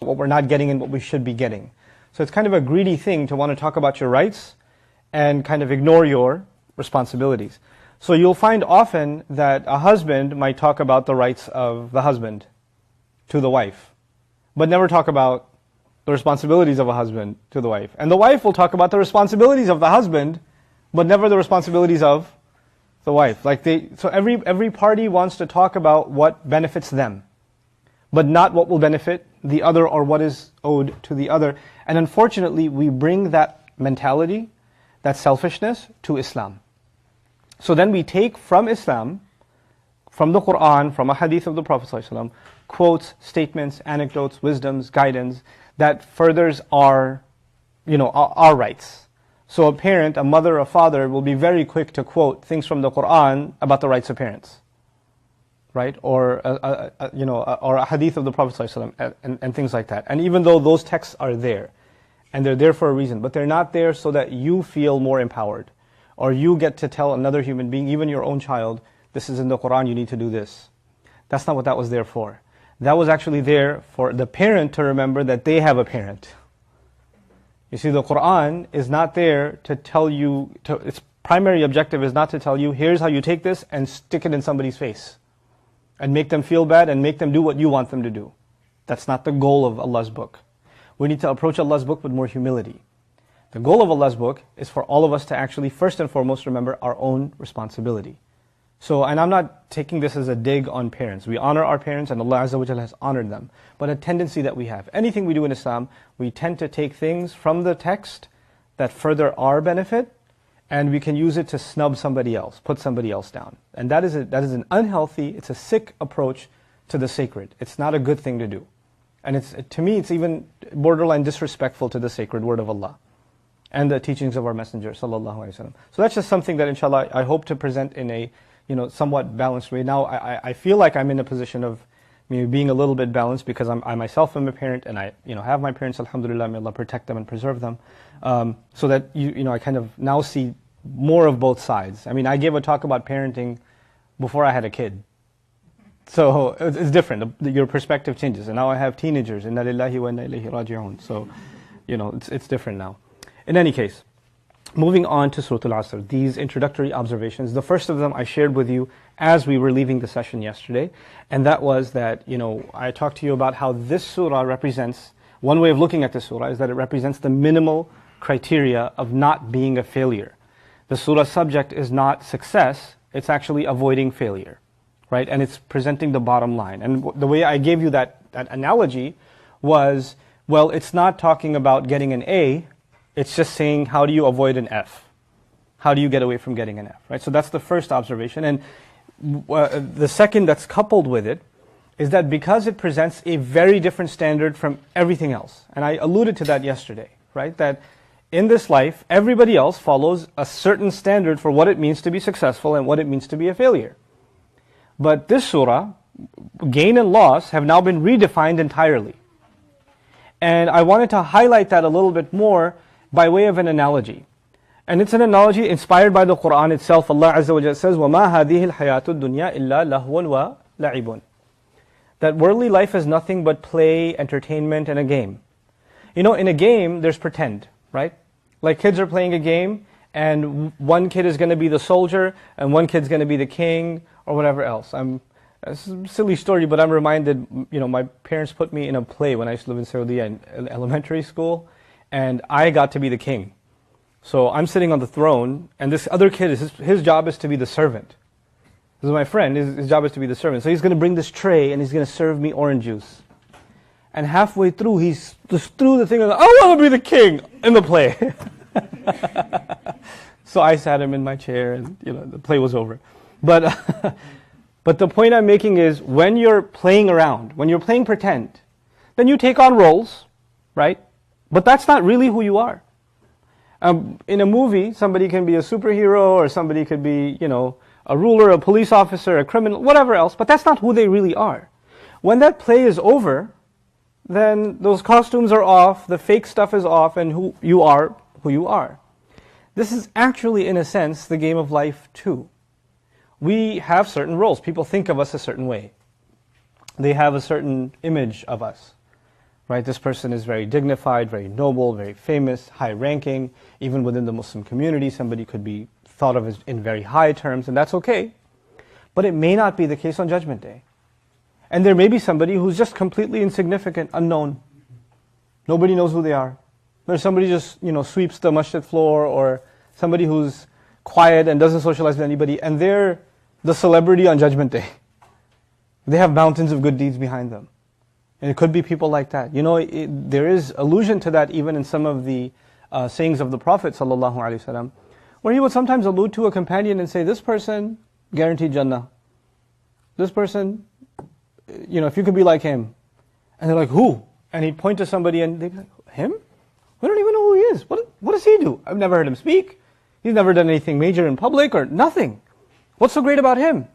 what we're not getting and what we should be getting. So it's kind of a greedy thing to want to talk about your rights and kind of ignore your responsibilities. So you'll find often that a husband might talk about the rights of the husband to the wife, but never talk about the responsibilities of a husband to the wife. And the wife will talk about the responsibilities of the husband, but never the responsibilities of the wife. So every party wants to talk about what benefits them, but not what will benefit the other or what is owed to the other. And unfortunately, we bring that mentality, that selfishness, to Islam. So then we take from Islam, from the Quran, from a hadith of the Prophet ﷺ, quotes, statements, anecdotes, wisdoms, guidance that furthers our rights. So a parent, a mother, a father will be very quick to quote things from the Quran about the rights of parents, right? Or a hadith of the Prophet ﷺ and things like that. And even though those texts are there, and they're there for a reason, but they're not there so that you feel more empowered, or you get to tell another human being, even your own child, this is in the Quran, you need to do this. That's not what that was there for. That was actually there for the parent to remember that they have a parent. You see, the Quran is not there to tell you, its primary objective is not to tell you, here's how you take this and stick it in somebody's face and make them feel bad and make them do what you want them to do. That's not the goal of Allah's book. We need to approach Allah's book with more humility. The goal of Allah's book is for all of us to actually first and foremost remember our own responsibility. So, and I'm not taking this as a dig on parents. We honor our parents and Allah Azza wa Jalla has honored them. But a tendency that we have, anything we do in Islam, we tend to take things from the text that further our benefit, and we can use it to snub somebody else, put somebody else down. And that is an unhealthy, it's a sick approach to the sacred. It's not a good thing to do. And to me, it's even borderline disrespectful to the sacred word of Allah and the teachings of our Messenger, sallallahu alaihi wasallam. So that's just something that, inshallah, I hope to present in a somewhat balanced way. Now, I feel like I'm in a position of maybe being a little bit balanced because I myself am a parent, and I have my parents, alhamdulillah, may Allah protect them and preserve them, so that I kind of now see more of both sides. I mean, I gave a talk about parenting before I had a kid. So it's different. Your perspective changes. And now I have teenagers. Inna lillahi wa inna ilayhi raji'un. So, it's different now. In any case, moving on to Surah Al-Asr, these introductory observations. The first of them I shared with you as we were leaving the session yesterday. And that was that, I talked to you about how this surah represents, one way of looking at this surah is that it represents the minimal criteria of not being a failure. The surah subject is not success, it's actually avoiding failure. Right? And it's presenting the bottom line. And the way I gave you that analogy was, well, it's not talking about getting an A, it's just saying, how do you avoid an F? How do you get away from getting an F? Right? So that's the first observation. And the second that's coupled with it is that because it presents a very different standard from everything else, and I alluded to that yesterday, right? That in this life, everybody else follows a certain standard for what it means to be successful and what it means to be a failure. But this surah, gain and loss, have now been redefined entirely. And I wanted to highlight that a little bit more by way of an analogy. And it's an analogy inspired by the Quran itself. Allah Azza wa Jalla says, وَمَا هَذِهِ الْحَيَاةُ الدُّنْيَا إِلَّا لَهْوٌ وَلَعِبٌ. That worldly life is nothing but play, entertainment, and a game. In a game, there's pretend, right? Like kids are playing a game, and one kid is going to be the soldier, and one kid's going to be the king, or whatever else. It's a silly story, but I'm reminded, my parents put me in a play when I used to live in Saudi in elementary school, and I got to be the king. So I'm sitting on the throne, and this other kid, his job is to be the servant. This is my friend, his job is to be the servant. So he's going to bring this tray, and he's going to serve me orange juice. And halfway through, he's just threw the thing, and I want to be the king in the play. So I sat him in my chair, and the play was over. But the point I'm making is, when you're playing around, when you're playing pretend, then you take on roles, right? But that's not really who you are. In a movie, somebody can be a superhero, or somebody could be, a ruler, a police officer, a criminal, whatever else, but that's not who they really are. When that play is over, then those costumes are off, the fake stuff is off, and who you are. This is actually, in a sense, the game of life too. We have certain roles. People think of us a certain way. They have a certain image of us. right? This person is very dignified, very noble, very famous, high ranking. Even within the Muslim community, somebody could be thought of as in very high terms, and that's okay. But it may not be the case on Judgment Day. And there may be somebody who's just completely insignificant, unknown. Nobody knows who they are. There's somebody just, sweeps the masjid floor, or somebody who's quiet and doesn't socialize with anybody, and they're the celebrity on Judgment Day. They have mountains of good deeds behind them. And it could be people like that. There is allusion to that even in some of the sayings of the Prophet ﷺ, where he would sometimes allude to a companion and say, this person guaranteed Jannah. This person, if you could be like him. And they're like, who? And he'd point to somebody and they'd be like, him? We don't even know who he is. What does he do? I've never heard him speak. He's never done anything major in public or nothing. What's so great about him?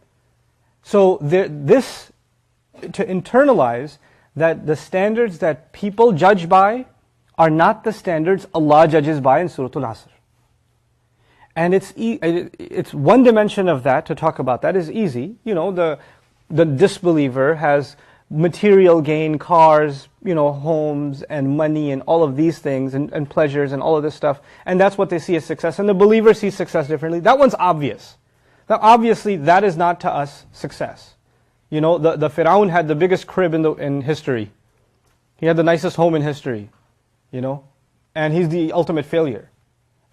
So this, to internalize that the standards that people judge by are not the standards Allah judges by in Surah Al-Asr. And it's one dimension of that, to talk about that is easy. The disbeliever has material gain, cars, homes and money and all of these things and pleasures and all of this stuff. And that's what they see as success. And the believer sees success differently. That one's obvious. Now obviously that is not to us success. The Fir'aun had the biggest crib in history. He had the nicest home in history. And he's the ultimate failure.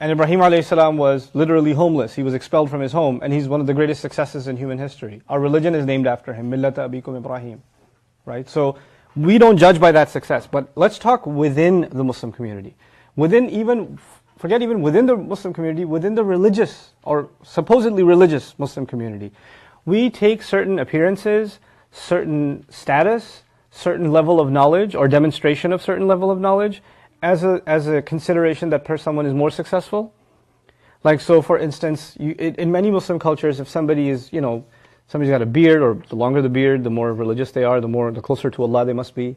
And Ibrahim a.s. was literally homeless. He was expelled from his home, and he's one of the greatest successes in human history. Our religion is named after him, Millata Abikum Ibrahim. Right? So we don't judge by that success. But let's talk within the Muslim community. Forget even within the Muslim community, within the religious or supposedly religious Muslim community. We take certain appearances, certain status, certain level of knowledge or demonstration of certain level of knowledge as a consideration that someone is more successful. Like, so for instance, in many Muslim cultures, if somebody is, somebody's got a beard, or the longer the beard, the more religious they are, the closer to Allah they must be.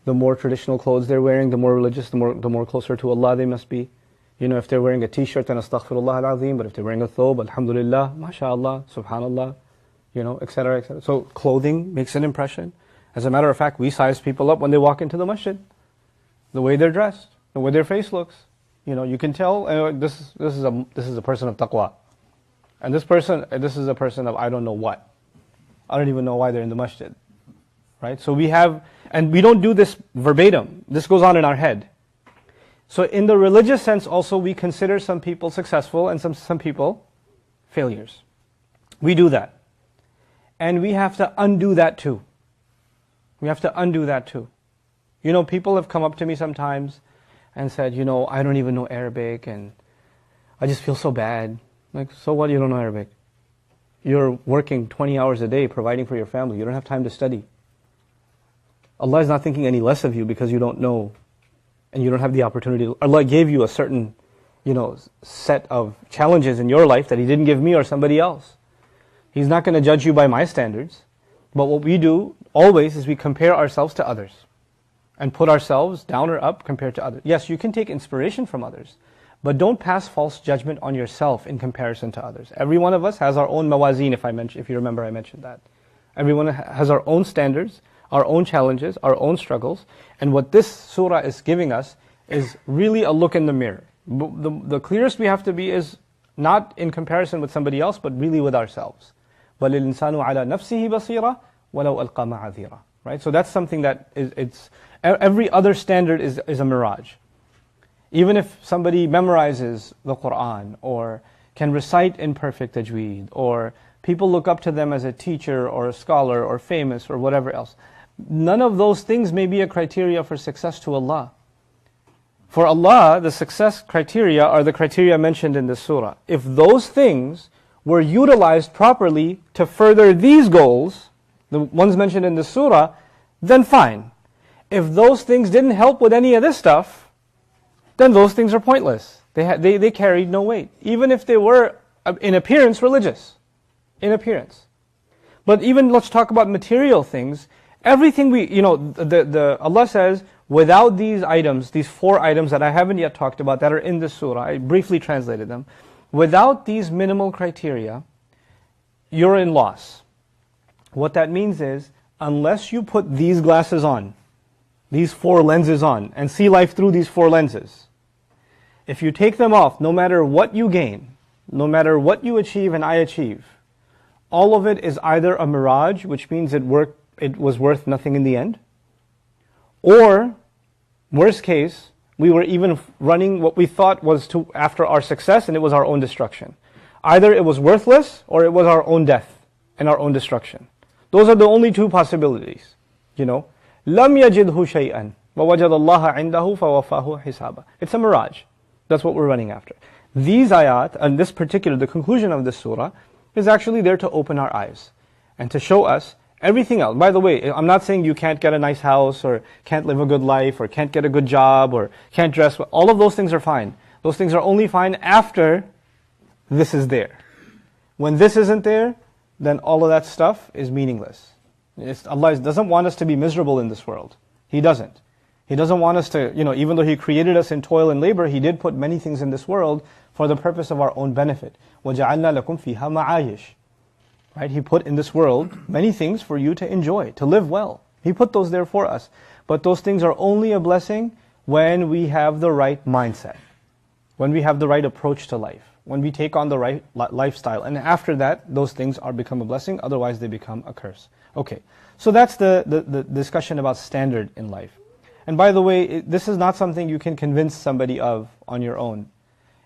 The more traditional clothes they're wearing, the more religious, the more closer to Allah they must be. If they're wearing a t-shirt, then astaghfirullah al-azim, but if they're wearing a thobe, alhamdulillah, mashallah, subhanallah, etc., etc. So clothing makes an impression. As a matter of fact, we size people up when they walk into the masjid. The way they're dressed, the way their face looks. You can tell this is a person of taqwa. And this is a person of I don't know what. I don't even know why they're in the masjid. Right? So we don't do this verbatim. This goes on in our head. So in the religious sense also, we consider some people successful and some people failures. We do that. And we have to undo that too. People have come up to me sometimes and said, I don't even know Arabic and I just feel so bad. Like, so what, you don't know Arabic? You're working 20 hours a day providing for your family. You don't have time to study. Allah is not thinking any less of you because you don't know and you don't have the opportunity. Allah gave you a certain, set of challenges in your life that He didn't give me or somebody else. He's not going to judge you by my standards. But what we do always is we compare ourselves to others and put ourselves down or up compared to others. Yes, you can take inspiration from others, but don't pass false judgment on yourself in comparison to others. Every one of us has our own mawazeen, if you remember I mentioned that. Everyone has our own standards, our own challenges, our own struggles, and what this surah is giving us is really a look in the mirror. The clearest we have to be is not in comparison with somebody else, but really with ourselves. بَلِ الْإِنسَانُ عَلَى نَفْسِهِ بَصِيرًا وَلَوْ أَلْقَى مَعَاذِيرًا. Right? So that's something that every other standard is a mirage. Even if somebody memorizes the Quran or can recite in perfect tajweed, or people look up to them as a teacher or a scholar or famous or whatever else, none of those things may be a criteria for success to Allah. For Allah, the success criteria are the criteria mentioned in this surah. If those things were utilized properly to further these goals, the ones mentioned in the surah, then fine. If those things didn't help with any of this stuff, then those things are pointless. They carried no weight. Even if they were, in appearance, religious. In appearance. But even, let's talk about material things. Everything Allah says, without these items, these 4 items that I haven't yet talked about, that are in this surah, I briefly translated them. Without these minimal criteria, you're in loss. What that means is, unless you put these glasses on, these four lenses on, and see life through these four lenses. If you take them off, no matter what you gain, no matter what you achieve and I achieve, all of it is either a mirage, which means it was worth nothing in the end, or, worst case, we were even running what we thought was after our success, and it was our own destruction. Either it was worthless, or it was our own death and our own destruction. Those are the only two possibilities. لَمْ يَجِدْهُ شَيْئًا وَوَجَدَ اللَّهَ عِنْدَهُ فَوَفَّاهُ حِسَابًا. It's a mirage. That's what we're running after. These ayat, and the conclusion of this surah, is actually there to open our eyes and to show us everything else. By the way, I'm not saying you can't get a nice house, or can't live a good life, or can't get a good job, or can't dress well. All of those things are fine. Those things are only fine after this is there. When this isn't there, then all of that stuff is meaningless. Allah doesn't want us to be miserable in this world. He doesn't. He doesn't want us to, even though He created us in toil and labor, He did put many things in this world for the purpose of our own benefit. وَجَعَلْنَا لَكُمْ فِيهَا مَعَايِشْ. Right? He put in this world many things for you to enjoy, to live well. He put those there for us. But those things are only a blessing when we have the right mindset, when we have the right approach to life, when we take on the right lifestyle. And after that, those things become a blessing, otherwise they become a curse. Okay, so that's the discussion about standard in life. And by the way, this is not something you can convince somebody of on your own.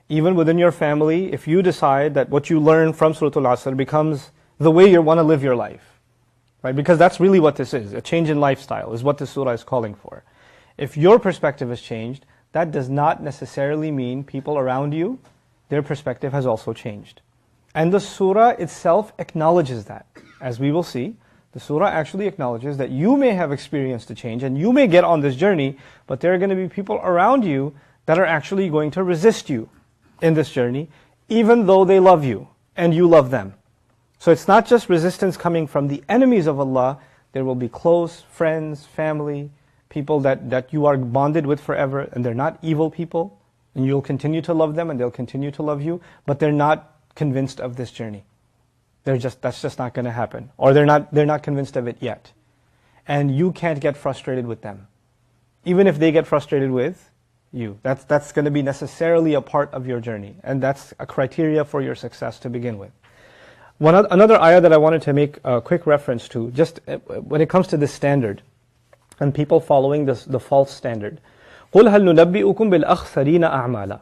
Even within your family, if you decide that what you learn from Surah Al-Asr becomes the way you want to live your life, right? Because that's really what this is. A change in lifestyle is what this surah is calling for. If your perspective has changed, that does not necessarily mean people around you, their perspective has also changed. And the surah itself acknowledges that. As we will see, the surah actually acknowledges that you may have experienced a change and you may get on this journey, but there are going to be people around you that are actually going to resist you in this journey, even though they love you and you love them. So it's not just resistance coming from the enemies of Allah. There will be close friends, family, people that you are bonded with forever, and they're not evil people, and you'll continue to love them and they'll continue to love you, but they're not convinced of this journey. That's just not going to happen. Or they're not convinced of it yet. And you can't get frustrated with them. Even if they get frustrated with you. That's going to be necessarily a part of your journey. And that's a criteria for your success to begin with. Another ayah that I wanted to make a quick reference to, just when it comes to this standard, and people following the false standard. قُلْ هَلْ نُنَبِّئُكُمْ بِالْأَخْسَرِينَ أَعْمَالًا.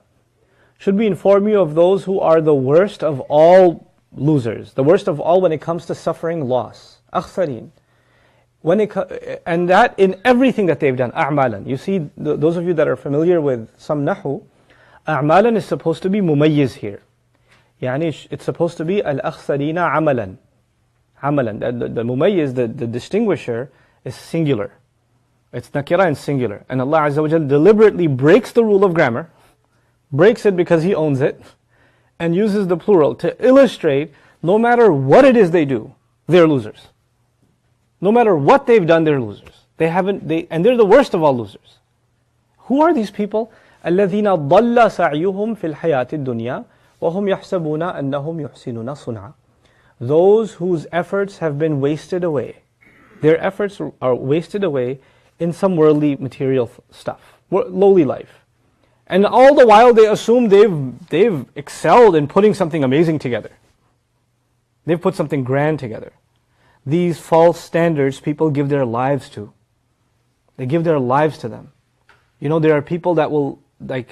Should we inform you of those who are the worst of all losers, the worst of all when it comes to suffering loss? أخسرين. And that in everything that they've done, أعمالا. You see, those of you that are familiar with some nahu, أعمالا is supposed to be mumayyiz here. يعني it's supposed to be الأخسرين عملا. عملا. The mumayyiz, the distinguisher, is singular. It's nakira and singular. And Allah Azza wa Jal deliberately breaks the rule of grammar, breaks it because He owns it, and uses the plural to illustrate no matter what it is they do, they're losers. No matter what they've done, they're losers. And they're the worst of all losers. Who are these people? الَّذِينَ ضَلَّ سَعْيُهُمْ فِي الْحَيَاةِ الدُّنْيَا وَهُمْ يَحْسَبُونَ أَنَّهُمْ يُحْسِنُونَ صُنْعًا. Those whose efforts have been wasted away. Their efforts are wasted away in some worldly material stuff, lowly life. And all the while they assume they've excelled in putting something amazing together. They've put something grand together. These false standards people give their lives to. They give their lives to them. There are people that will, I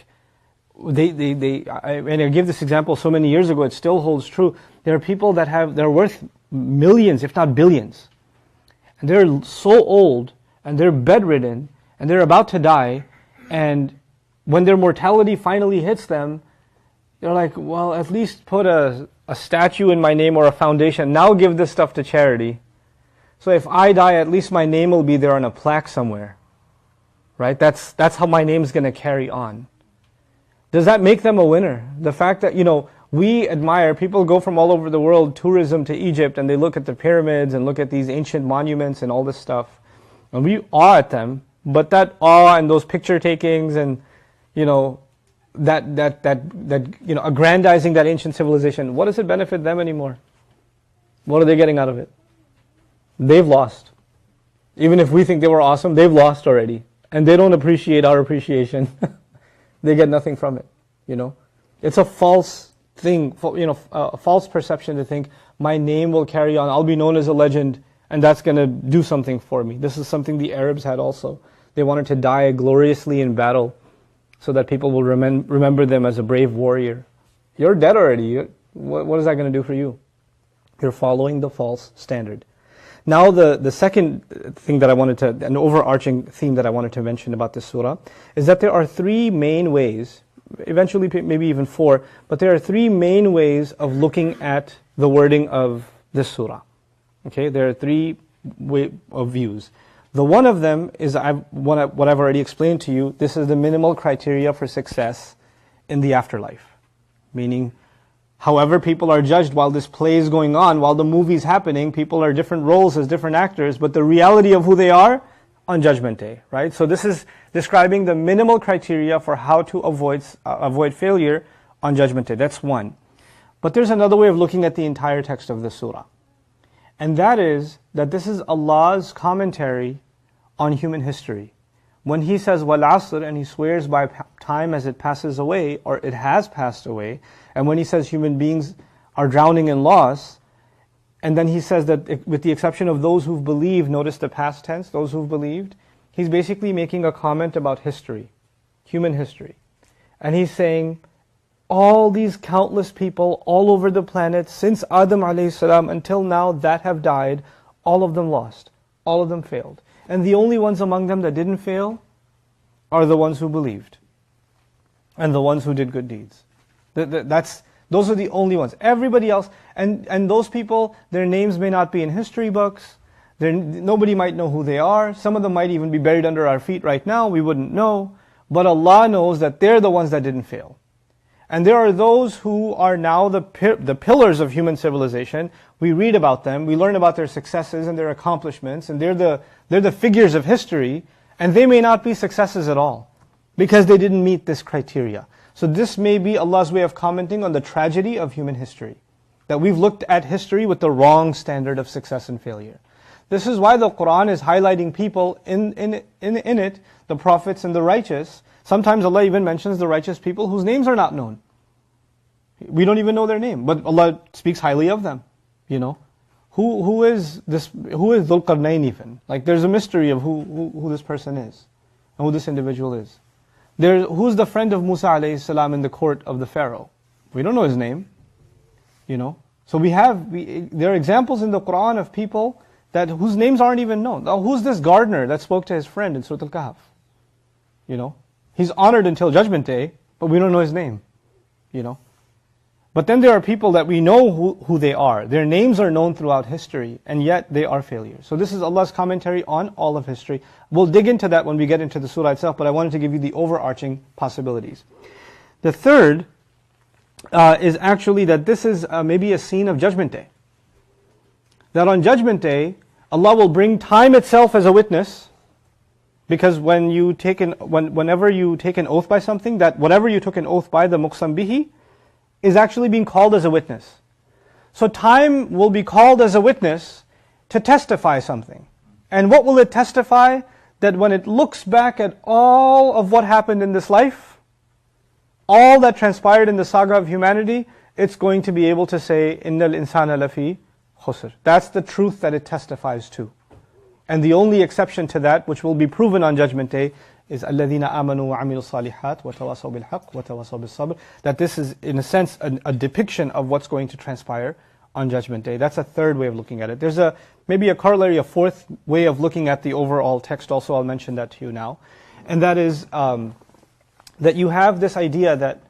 gave this example so many years ago, it still holds true. There are people they're worth millions, if not billions. And they're so old, and they're bedridden, and they're about to die, and when their mortality finally hits them, they're like, well, at least put a statue in my name or a foundation. Now give this stuff to charity. So if I die, at least my name will be there on a plaque somewhere. Right? That's how my name's going to carry on. Does that make them a winner? The fact that, we admire, people go from all over the world, tourism to Egypt, and they look at the pyramids and look at these ancient monuments and all this stuff. And we awe at them, but that awe and those picture takings and, aggrandizing that ancient civilization, what does it benefit them anymore? What are they getting out of it? They've lost. Even if we think they were awesome, they've lost already. and they don't appreciate our appreciation, they get nothing from it. It's a false thing, a false perception to think my name will carry on, I'll be known as a legend, and that's going to do something for me. This is something the Arabs had also. They wanted to die gloriously in battle so that people will remember them as a brave warrior. You're dead already. What is that going to do for you? You're following the false standard. Now the second thing that I wanted to, an overarching theme that I wanted to mention about this surah, is that there are three main ways, eventually maybe even four, but there are three main ways of looking at the wording of this surah. Okay, there are three ways of views. The one of them is what I've already explained to you. This is the minimal criteria for success in the afterlife. Meaning, however people are judged while this play is going on, while the movie is happening, people are different roles as different actors, but the reality of who they are on Judgment Day, right? So this is describing the minimal criteria for how to avoid failure on Judgment Day. That's one. But there's another way of looking at the entire text of the surah. And that is that this is Allah's commentary on human history. When He says, Wal Asr, and He swears by time as it passes away, or it has passed away, and when He says human beings are drowning in loss, and then He says that with the exception of those who've believed, notice the past tense, those who've believed, He's basically making a comment about history, human history. And He's saying, all these countless people all over the planet, since Adam alayhi salam until now, that have died, all of them lost, all of them failed. And the only ones among them that didn't fail are the ones who believed and the ones who did good deeds. Those are the only ones. Everybody else, and those people, their names may not be in history books. Nobody might know who they are. Some of them might even be buried under our feet right now. We wouldn't know. But Allah knows that they're the ones that didn't fail. And there are those who are now the pillars of human civilization. We read about them, we learn about their successes and their accomplishments, and they're the figures of history, and they may not be successes at all, because they didn't meet this criteria. So this may be Allah's way of commenting on the tragedy of human history, that we've looked at history with the wrong standard of success and failure. This is why the Quran is highlighting people in it, the prophets and the righteous. Sometimes Allah even mentions the righteous people whose names are not known. We don't even know their name, but Allah speaks highly of them. Who is Dhul Qarnayn even? Like there's a mystery of who this person is, and who this individual is. Who's the friend of Musa alayhi salam in the court of the Pharaoh? We don't know his name. So there are examples in the Quran of people whose names aren't even known. Now, who's this gardener that spoke to his friend in Surah Al-Kahf? He's honored until Judgment Day, but we don't know his name. But then there are people that we know who they are. Their names are known throughout history, and yet they are failures. So this is Allah's commentary on all of history. We'll dig into that when we get into the surah itself, but I wanted to give you the overarching possibilities. The third is actually that this is maybe a scene of Judgment Day. That on Judgment Day, Allah will bring time itself as a witness, because whenever you take an oath by something, that whatever you took an oath by, the muqsam bihi, is actually being called as a witness. So time will be called as a witness to testify something. And what will it testify? That when it looks back at all of what happened in this life, all that transpired in the saga of humanity, it's going to be able to say, Innal insana lafi khusr. That's the truth that it testifies to. And the only exception to that, which will be proven on Judgment Day, is الَّذِينَ آمَنُوا وَعَمِلُوا الصَّالِحَاتِ وَتَوَاصَوْا بِالْحَقِّ وَتَوَاصَوْا بِالصَّبْرِ. That this is, in a sense, a depiction of what's going to transpire on Judgment Day. That's a third way of looking at it. There's maybe a corollary, a fourth way of looking at the overall text also. I'll mention that to you now. And that is that you have this idea that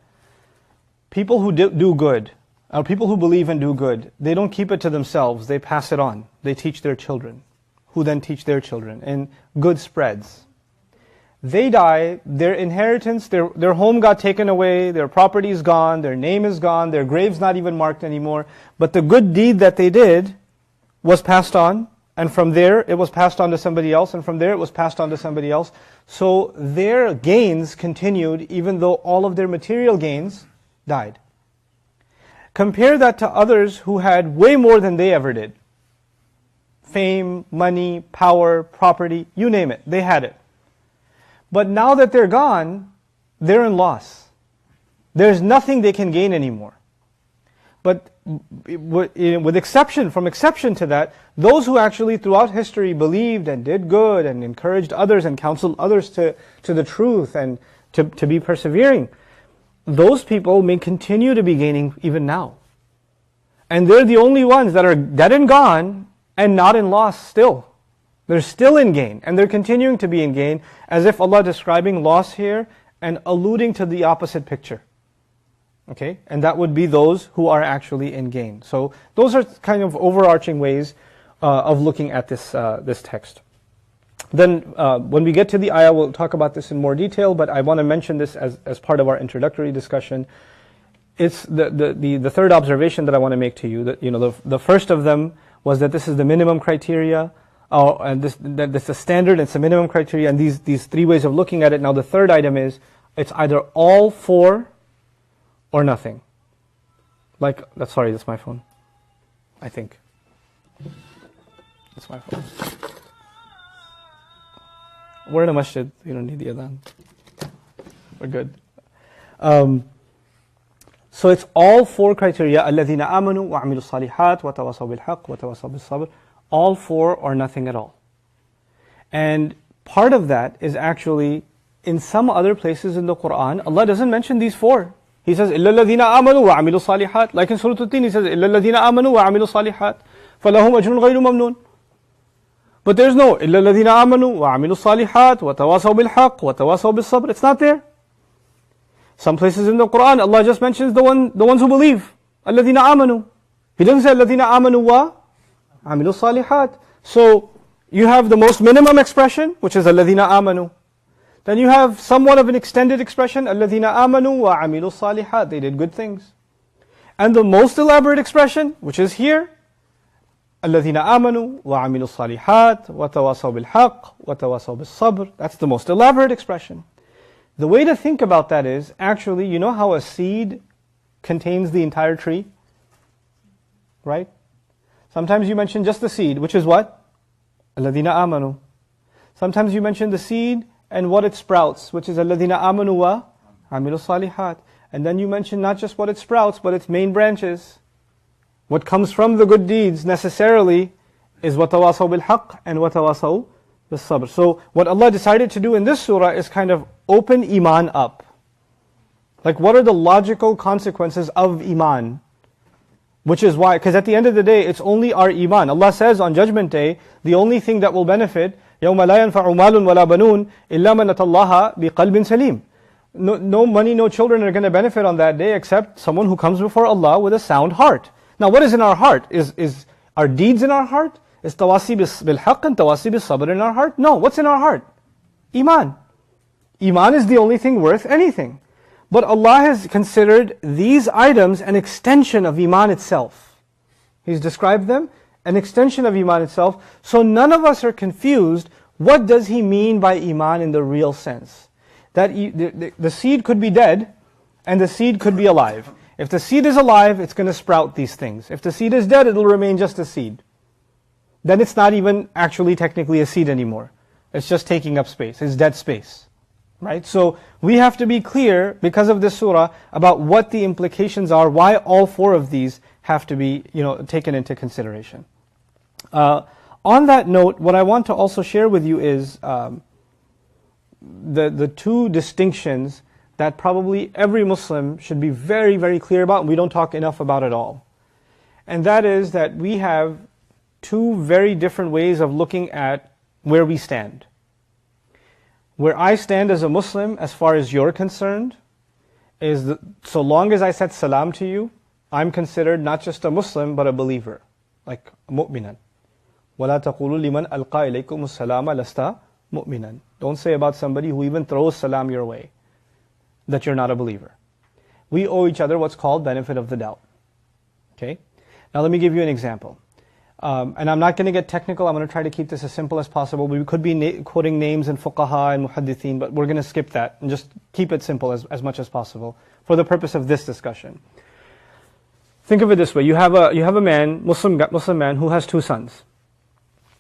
people who do good, or people who believe and do good, they don't keep it to themselves, they pass it on. They teach their children, who then teach their children, and good spreads. They die, their inheritance, their home got taken away, their property is gone, their name is gone, their grave's not even marked anymore, but the good deed that they did was passed on, and from there it was passed on to somebody else, and from there it was passed on to somebody else. So their gains continued even though all of their material gains died. Compare that to others who had way more than they ever did. Fame, money, power, property, you name it, they had it. But now that they're gone, they're in loss. There's nothing they can gain anymore. But with exception to that, those who actually throughout history believed and did good and encouraged others and counseled others to the truth and to be persevering, those people may continue to be gaining even now. And they're the only ones that are dead and gone and not in loss still. They're still in gain, and they're continuing to be in gain, as if Allah describing loss here and alluding to the opposite picture. Okay, and that would be those who are actually in gain. So those are kind of overarching ways of looking at this text. Then when we get to the ayah, we'll talk about this in more detail, but I want to mention this as part of our introductory discussion. It's the third observation that I want to make to you. That the first of them was that this is the minimum criteria, and that this is a standard, it's a minimum criteria, and these three ways of looking at it. Now the third item is, it's either all four or nothing. Sorry, that's my phone. I think. That's my phone. We're in a masjid, you don't need the adhan. We're good. So it's all four criteria. الَّذِينَ آمَنُوا وَعَمِلُوا الصَّالِحَاتِ وَتَوَاصَوْا بِالْحَقِّ وَتَوَاصَوْا بِالصَّبْرِ. All four or nothing at all. And part of that is actually, in some other places in the Quran, Allah doesn't mention these four. He says, إِلَّا الَّذِينَ آمَنُوا وَعَمِلُوا الصَّالِحَاتِ. Like in Surah Al-Tin, He says, إِلَّا الَّذِينَ آمَنُوا وَعَمِلُوا الصَّالِحَاتِ فَلَهُمْ أَجْرٌ غَيْرُ مَمْنُونَ. But there's no إِلَّا الَّذِينَ آمَنُوا وَعَمِلُوا الصَّالِحَاتِ وَتَوَاصَوْا بِالْحَقِّ وَتَوَاصَوْا بِالصَّبْرِ. It's not there. Some places in the Quran, Allah just mentions the ones who believe. الَّذِينَ آمَنُوا. He doesn't say الَّذِينَ آمَنُوا وَعَمِلُوا الصَّالِحَاتِ. So you have the most minimum expression, which is الَّذِينَ آمَنُوا. Then you have somewhat of an extended expression, الَّذِينَ آمَنُوا وَعَمِلُوا الصَّالِحَاتِ. They did good things. And the most elaborate expression, which is here, الَّذِينَ آمَنُوا وَعَمِلُوا الصَّالِحَاتِ وَتَوَاصَوْا بِالْحَقِّ وَتَوَاصَوْا بِالصَّبْرِ. That's the most elaborate expression. The way to think about that is, actually, you know how a seed contains the entire tree? Right? Sometimes you mention just the seed, which is what? الَّذِينَ آمَنُوا. Sometimes you mention the seed and what it sprouts, which is الَّذِينَ آمَنُوا وَعَمِلُوا الصَّالِحَاتِ. And then you mention not just what it sprouts, but its main branches. What comes from the good deeds necessarily is وَتَوَاصَوْا بِالْحَقِّ and وَتَوَاصَوْا بِالصَّبْرِ. So what Allah decided to do in this surah is kind of open Iman up. Like, what are the logical consequences of Iman? Which is why, because at the end of the day, it's only our Iman. Allah says on Judgment Day, the only thing that will benefit, يَوْمَ لَا يَنْفَعُ مَالٌ وَلَا بَنُونَ إِلَّا مَنْ أَتَى اللَّهَ بِقَلْبٍ سَلِيمٍ. No money, no children are going to benefit on that day except someone who comes before Allah with a sound heart. Now what is in our heart? Is our deeds in our heart? Is tawasi bil-haqq and tawasi bil-sabr in our heart? No, what's in our heart? Iman. Iman is the only thing worth anything. But Allah has considered these items an extension of Iman itself. He's described them an extension of Iman itself. So none of us are confused, what does He mean by Iman in the real sense? That the seed could be dead and the seed could be alive. If the seed is alive, it's going to sprout these things. If the seed is dead, it will remain just a seed. Then it's not even actually technically a seed anymore. It's just taking up space. It's dead space. Right? So we have to be clear, because of this surah, about what the implications are, why all four of these have to be taken into consideration. On that note, what I want to also share with you is the two distinctions that probably every Muslim should be very, very clear about, and we don't talk enough about it all. And that is that we have two very different ways of looking at where we stand. Where I stand as a Muslim, as far as you're concerned, is that so long as I said salam to you, I'm considered not just a Muslim, but a believer, like mu'minan. وَلَا تَقُولُوا لِمَنْ أَلْقَى إِلَيْكُمُ السَّلَامَ لَسْتَ مُؤْمِنًا. Don't say about somebody who even throws salam your way that you're not a believer. We owe each other what's called benefit of the doubt. Okay? Now let me give you an example. And I'm not going to get technical, I'm going to try to keep this as simple as possible. We could be quoting names in fuqaha and muhaddithin, but we're going to skip that and just keep it simple as much as possible for the purpose of this discussion. Think of it this way, you have a man, Muslim man, who has two sons.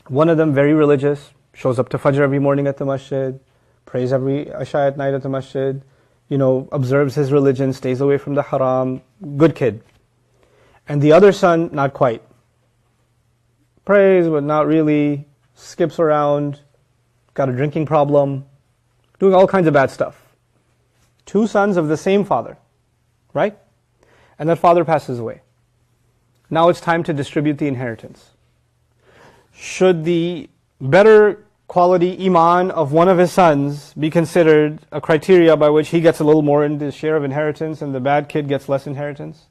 One of them very religious, shows up to Fajr every morning at the masjid, prays every Isha at night at the masjid, observes his religion, stays away from the haram, good kid. And the other son, not quite. Prays, but not really, skips around, got a drinking problem, doing all kinds of bad stuff. Two sons of the same father, right? And that father passes away. Now it's time to distribute the inheritance. Should the better quality iman of one of his sons be considered a criteria by which he gets a little more in the share of inheritance and the bad kid gets less inheritance?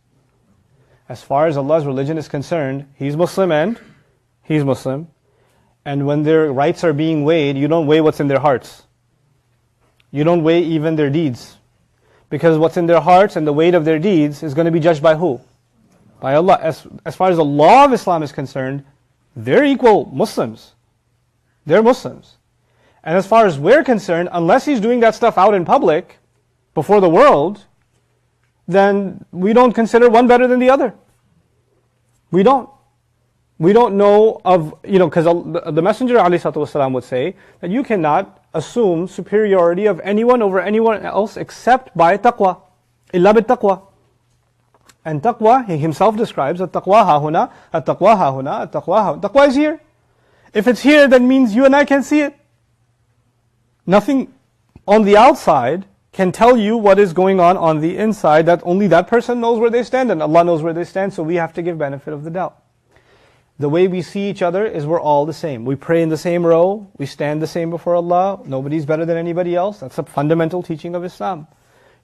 As far as Allah's religion is concerned, he's Muslim and he's Muslim. And when their rights are being weighed, you don't weigh what's in their hearts. You don't weigh even their deeds. Because what's in their hearts and the weight of their deeds is going to be judged by who? By Allah. As far as the law of Islam is concerned, they're equal Muslims. They're Muslims. And as far as we're concerned, unless he's doing that stuff out in public, before the world, then we don't consider one better than the other. We don't. We don't know of, because the Messenger ﷺ would say that you cannot assume superiority of anyone over anyone else except by taqwa. Illa bit taqwa. And taqwa, he himself describes, at-taqwa hahuna, at-taqwa hahuna, at-taqwa hahuna. Taqwa is here. If it's here, that means you and I can't see it. Nothing on the outside can tell you what is going on the inside. That only that person knows where they stand, and Allah knows where they stand, so we have to give benefit of the doubt. The way we see each other is we're all the same. We pray in the same row, we stand the same before Allah, nobody's better than anybody else. That's a fundamental teaching of Islam.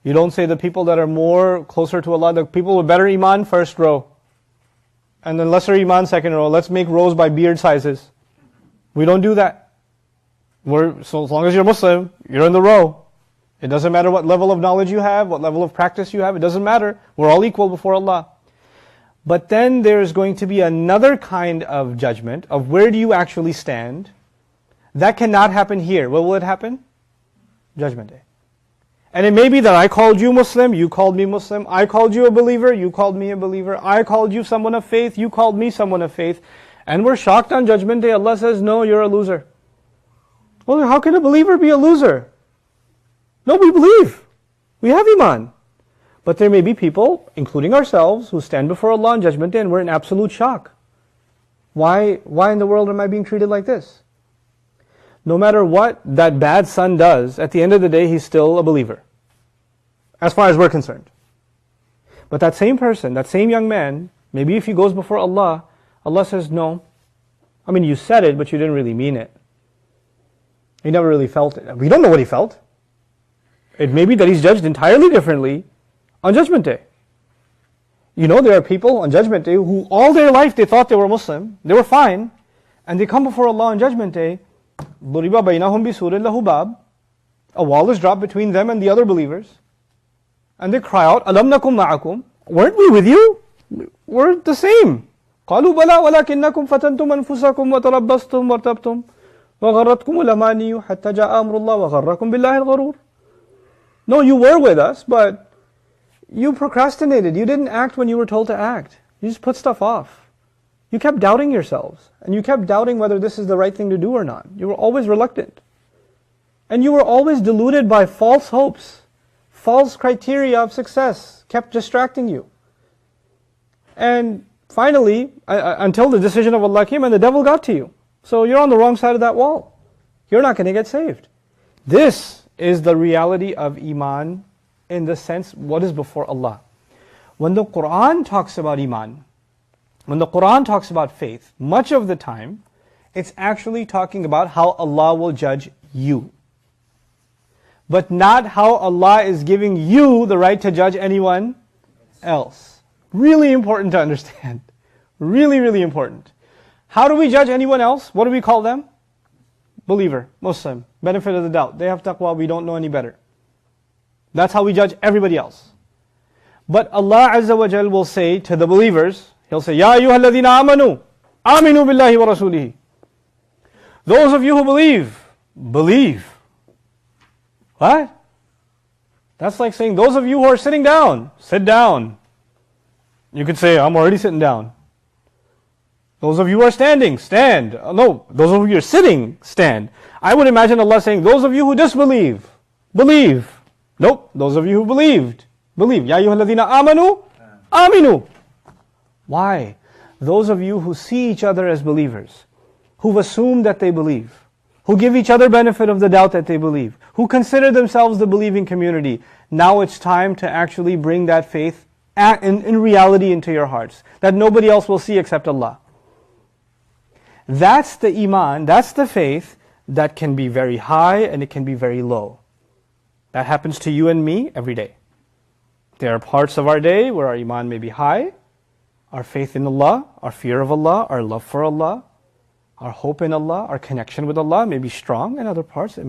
You don't say the people that are more closer to Allah, the people with better iman, first row. And then lesser iman, second row. Let's make rows by beard sizes. We don't do that. So as long as you're Muslim, you're in the row. It doesn't matter what level of knowledge you have, what level of practice you have, it doesn't matter. We're all equal before Allah. But then there's going to be another kind of judgment of where do you actually stand. That cannot happen here. Where will it happen? Judgment Day. And it may be that I called you Muslim, you called me Muslim. I called you a believer, you called me a believer. I called you someone of faith, you called me someone of faith. And we're shocked on Judgment Day. Allah says, no, you're a loser. Well, how can a believer be a loser? No, we believe. We have iman. But there may be people, including ourselves, who stand before Allah on Judgment Day and we're in absolute shock. Why in the world am I being treated like this? No matter what that bad son does, at the end of the day, he's still a believer. As far as we're concerned. But that same person, that same young man, maybe if he goes before Allah, Allah says, no. I mean, you said it, but you didn't really mean it. He never really felt it. We don't know what he felt. It may be that he's judged entirely differently on Judgment Day. There are people on Judgment Day who all their life they thought they were Muslim, they were fine, and they come before Allah on Judgment Day, ضُرِبَ بَيْنَهُمْ بِسُورٍ لَهُ بَابٍ. A wall is dropped between them and the other believers, and they cry out, أَلَمْ نَكُمْ مَعَكُمْ? Weren't we with you? We're the same. قَالُوا بَلَا وَلَكِنَّكُمْ فَتَنْتُمْ أَنفُسَكُمْ وَتَرَبَّصْتُمْ وَارْتَبْتُمْ وَغَرَّتْكُمُ الْأَمَانِيُّ حَتَّى جَاءَ أَمْرُ اللَّهِ وَغَرَّكُمْ بِاللَّهِ الْغَرُورُ. No, you were with us, but you procrastinated. You didn't act when you were told to act. You just put stuff off. You kept doubting yourselves. And you kept doubting whether this is the right thing to do or not. You were always reluctant. And you were always deluded by false hopes. False criteria of success kept distracting you. And finally, until the decision of Allah came and the devil got to you. So you're on the wrong side of that wall. You're not going to get saved. This is the reality of iman in the sense what is before Allah. When the Quran talks about iman, when the Quran talks about faith, much of the time it's actually talking about how Allah will judge you. But not how Allah is giving you the right to judge anyone else. Really important to understand. Really, really important. How do we judge anyone else? What do we call them? Believer, Muslim, benefit of the doubt. They have taqwa, we don't know any better. That's how we judge everybody else. But Allah Azza wa Jal will say to the believers, He'll say, Ya ayyuha alladhina amanu, aminu billahi wa rasulihi. Those of you who believe. What? That's like saying, those of you who are sitting down, sit down. You could say, I'm already sitting down. Those of you who are standing, stand. No, those of you who are sitting, stand. I would imagine Allah saying, those of you who disbelieve, believe. Nope, those of you who believed, believe. Ya ayyuhalladhina amanu, aminu. Why? Those of you who see each other as believers, who've assumed that they believe, who give each other benefit of the doubt that they believe, who consider themselves the believing community. Now it's time to actually bring that faith in reality into your hearts, that nobody else will see except Allah. That's the iman, that's the faith that can be very high and it can be very low. That happens to you and me every day. There are parts of our day where our iman may be high, our faith in Allah, our fear of Allah, our love for Allah, our hope in Allah, our connection with Allah may be strong, and other parts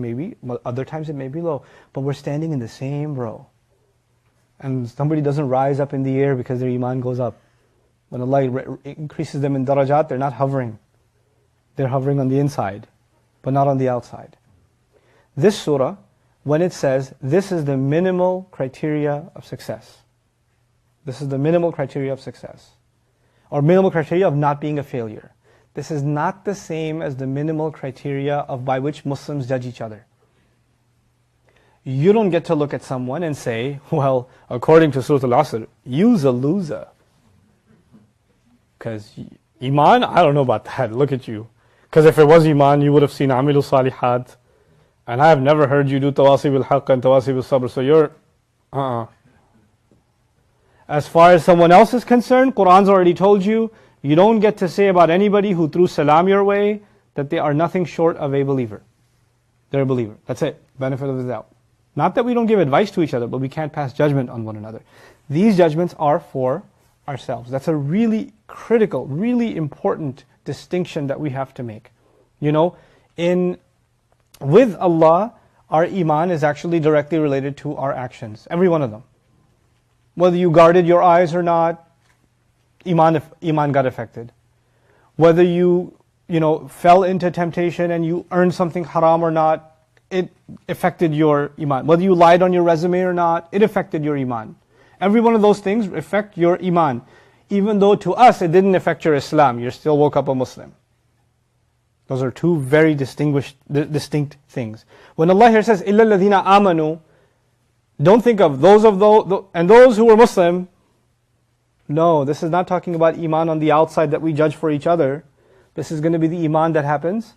other times it may be low. But we're standing in the same row. And somebody doesn't rise up in the air because their iman goes up. When Allah increases them in darajat, they're not hovering. They're hovering on the inside, but not on the outside. This surah, when it says, this is the minimal criteria of success. This is the minimal criteria of success. Or minimal criteria of not being a failure. This is not the same as the minimal criteria by which Muslims judge each other. You don't get to look at someone and say, well, according to Surah Al-Asr, you's a loser. Because iman, I don't know about that, look at you. Because if it was iman, you would have seen amilu salihat. And I have never heard you do tawasi bil haqq and tawasi bil sabr. So you're, As far as someone else is concerned, Qur'an's already told you, you don't get to say about anybody who threw salam your way that they are nothing short of a believer. They're a believer. That's it. Benefit of the doubt. Not that we don't give advice to each other, but we can't pass judgment on one another. These judgments are for ourselves. That's a really critical, really important distinction that we have to make. With Allah, our iman is actually directly related to our actions. Every one of them. Whether you guarded your eyes or not, iman got affected. Whether you fell into temptation and you earned something haram or not, it affected your iman. Whether you lied on your resume or not, it affected your iman. Every one of those things affect your iman. Even though to us it didn't affect your Islam, you still woke up a Muslim. Those are two very distinct things. When Allah here says, إِلَّا الَّذِينَ آمَنُوا, don't think of those and those who were Muslim. No, this is not talking about iman on the outside that we judge for each other. This is going to be the iman that happens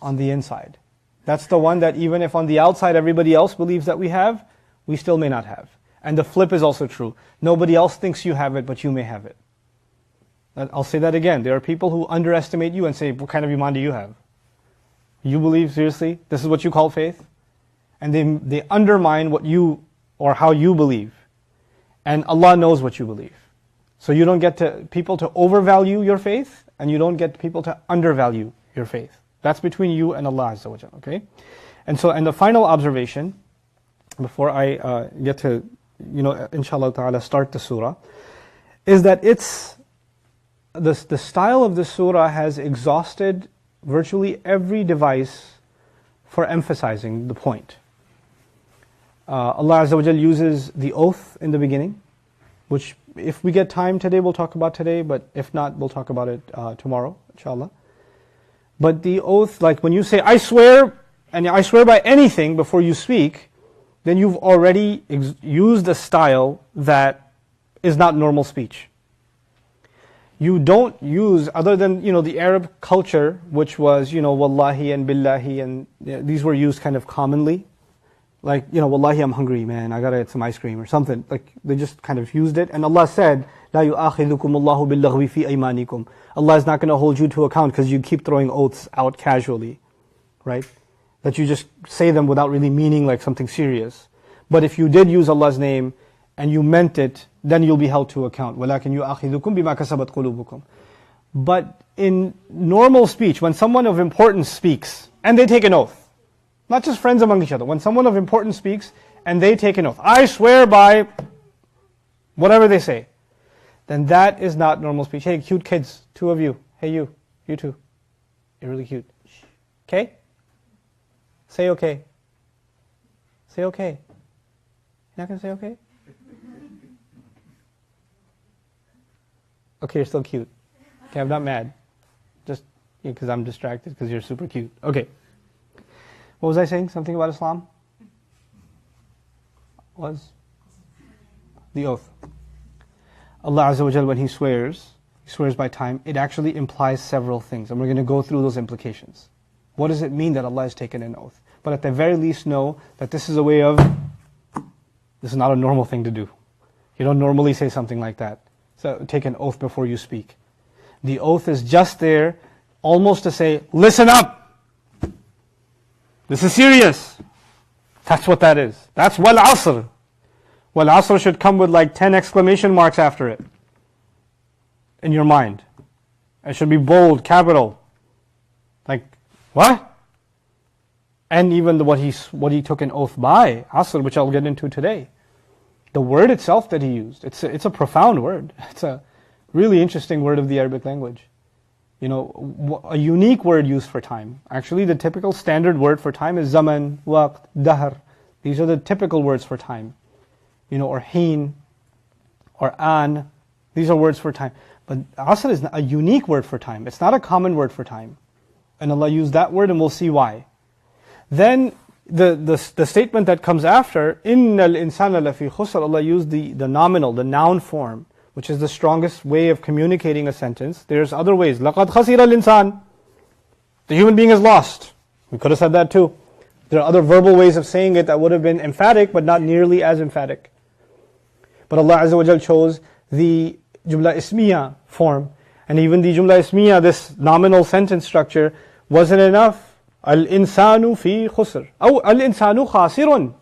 on the inside. That's the one that even if on the outside everybody else believes that we have, we still may not have. And the flip is also true. Nobody else thinks you have it, but you may have it. I'll say that again. There are people who underestimate you and say, what kind of iman do you have? You believe, seriously? This is what you call faith? And they undermine what you, or how you believe. And Allah knows what you believe. So you don't get people to overvalue your faith, and you don't get people to undervalue your faith. That's between you and Allah Azza wa Jalla, okay? And the final observation, before I get to, inshallah ta'ala, start the surah, is that the style of this surah has exhausted virtually every device for emphasizing the point. Allah Azza wa Jalla uses the oath in the beginning, which if we get time today, we'll talk about today, but if not, we'll talk about it tomorrow, inshallah. But the oath, like when you say, I swear, and I swear by anything before you speak, then you've already used a style that is not normal speech. You don't use, other than the Arab culture, which was wallahi and billahi, and these were used kind of commonly, like wallahi I'm hungry, man, I gotta get some ice cream or something. Like they just kind of used it, and Allah said, لا يؤاخذكم الله باللغو في أيمانكم. Allah is not going to hold you to account because you keep throwing oaths out casually, right? That you just say them without really meaning like something serious. But if you did use Allah's name and you meant it, then you'll be held to account. وَلَكِنْ يُؤَخِذُكُمْ بِمَا كَسَبَتْ قُلُوبُكُمْ. But in normal speech, when someone of importance speaks, and they take an oath, not just friends among each other, when someone of importance speaks and they take an oath, I swear by whatever they say, then that is not normal speech. Hey, cute kids, two of you. Hey, you two. You're really cute. Okay? Say okay. Say okay. You're not going to say okay? Okay, you're still cute. Okay, I'm not mad. because I'm distracted because you're super cute. Okay. What was I saying? Something about Islam? Was? The oath. Allah Azza wa Jal, when He swears by time, it actually implies several things. And we're going to go through those implications. What does it mean that Allah has taken an oath? But at the very least know that this is a way of, this is not a normal thing to do. You don't normally say something like that. So take an oath before you speak. The oath is just there almost to say, listen up! This is serious! That's what that is. That's wal asr. Wal asr should come with like 10 exclamation marks after it. In your mind. It should be bold, capital. Like, what? And even what he took an oath by, asr, which I'll get into today. The word itself that he used, it's a profound word. It's a really interesting word of the Arabic language. You know, a unique word used for time. Actually, the typical standard word for time is zaman, waqt, dahr. These are the typical words for time. You know, or heen, or an. These are words for time. But asr is a unique word for time. It's not a common word for time. And Allah used that word, and we'll see why. Then the statement that comes after, innal insana lafi khusr, Allah used the nominal, the noun form, which is the strongest way of communicating a sentence. There's other ways. Laqad khasira al-insan. The human being is lost. We could have said that too. There are other verbal ways of saying it that would have been emphatic, but not nearly as emphatic. But Allah Azza wa Jal chose the Jumla Ismiya form. And even the Jumla Ismiya, this nominal sentence structure, wasn't enough. Al-insanu fi khusr. Oh, al-insanu khasirun.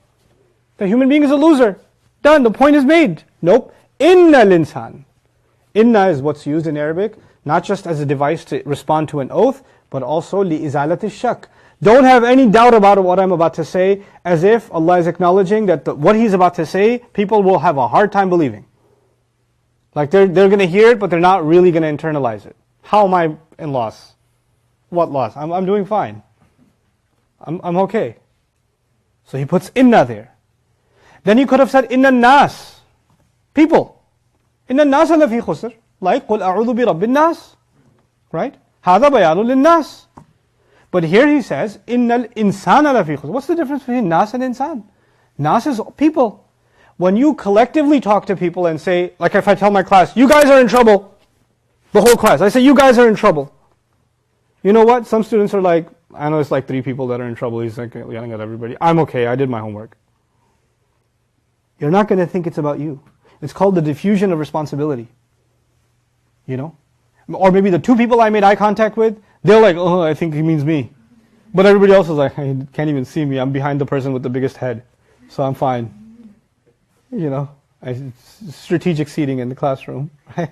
The human being is a loser. Done, the point is made. Nope. Inna al-insan. Inna is what's used in Arabic, not just as a device to respond to an oath, but also li-izalati shak. Don't have any doubt about what I'm about to say, as if Allah is acknowledging that what He's about to say, people will have a hard time believing. Like they're going to hear it, but they're not really going to internalize it. How am I in loss? What loss? I'm doing fine. I'm okay. So He puts inna there. Then He could have said inna nas. People. Inna nas la fi khusr. Like qul a'udhu bi rabbin nas. Right? Hada bayanu lin nas. But here He says innal insana la fi khusr. What's the difference between nas and insan? Nas is people. When you collectively talk to people and say, like if I tell my class, you guys are in trouble. The whole class. I say, you guys are in trouble. You know what? Some students are like, I know it's like 3 people that are in trouble. He's like yelling at everybody. I'm okay. I did my homework. You're not going to think it's about you. It's called the diffusion of responsibility. You know? Or maybe the 2 people I made eye contact with, they're like, oh, I think he means me. But everybody else is like, he can't even see me. I'm behind the person with the biggest head. So I'm fine. You know? Strategic seating in the classroom. Right?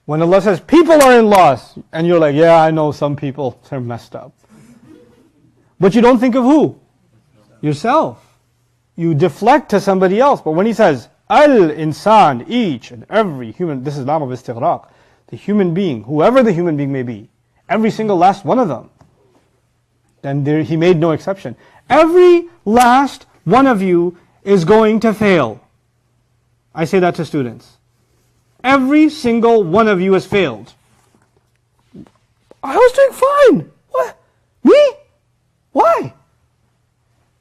When Allah says, people are in loss, and you're like, yeah, I know some people, they're messed up. But you don't think of who? Yourself. You deflect to somebody else. But when He says, al-insan, each and every human, this is lam of istighraq, the human being, whoever the human being may be, every single last one of them, then He made no exception. Every last one of you is going to fail. I say that to students. Every single one of you has failed. I was doing fine. What? Me? Why?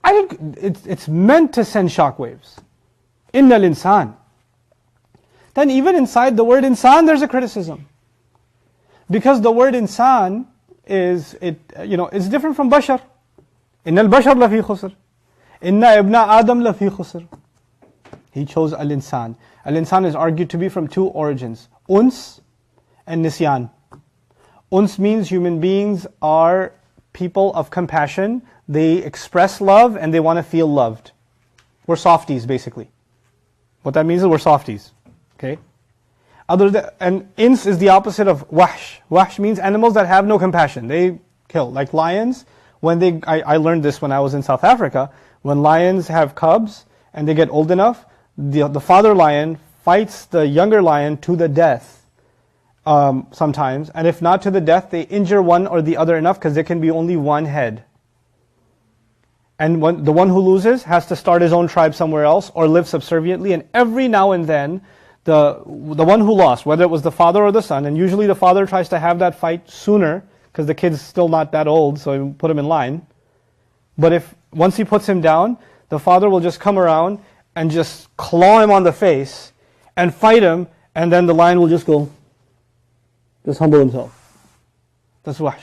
It's meant to send shockwaves. Innal insan. Then even inside the word insan, there's a criticism. Because the word insan it's different from bashar. Innal bashar lafi khusr. Inna ibna Adam lafi khusr. He chose al-insan. Al-insan is argued to be from 2 origins. Uns and nisyan. Uns means human beings are people of compassion. They express love and they want to feel loved. We're softies, basically. What that means is we're softies. Okay? And ins is the opposite of wahsh. Wahsh means animals that have no compassion. They kill. Like lions, I learned this when I was in South Africa. When lions have cubs and they get old enough, the father lion fights the younger lion to the death sometimes. And if not to the death, they injure one or the other enough because there can be only one head. And the one who loses has to start his own tribe somewhere else or live subserviently. And every now and then, the one who lost, whether it was the father or the son, and usually the father tries to have that fight sooner because the kid's still not that old, so he put him in line. But if once he puts him down, the father will just come around and just claw him on the face and fight him, and then the lion will just go, just humble himself. That's wahsh.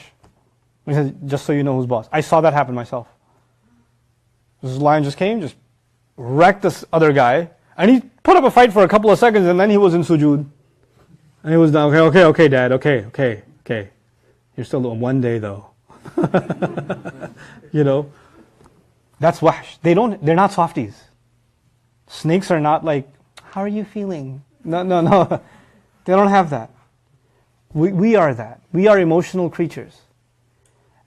He says, just so you know who's boss. I saw that happen myself. This lion just came, just wrecked this other guy, and he put up a fight for a couple of seconds, and then he was in sujood. And he was down, okay, dad, okay. You're still doing one day though. You know, that's wahsh. They're not softies. Snakes are not like, how are you feeling? No. They don't have that. We are that. We are emotional creatures.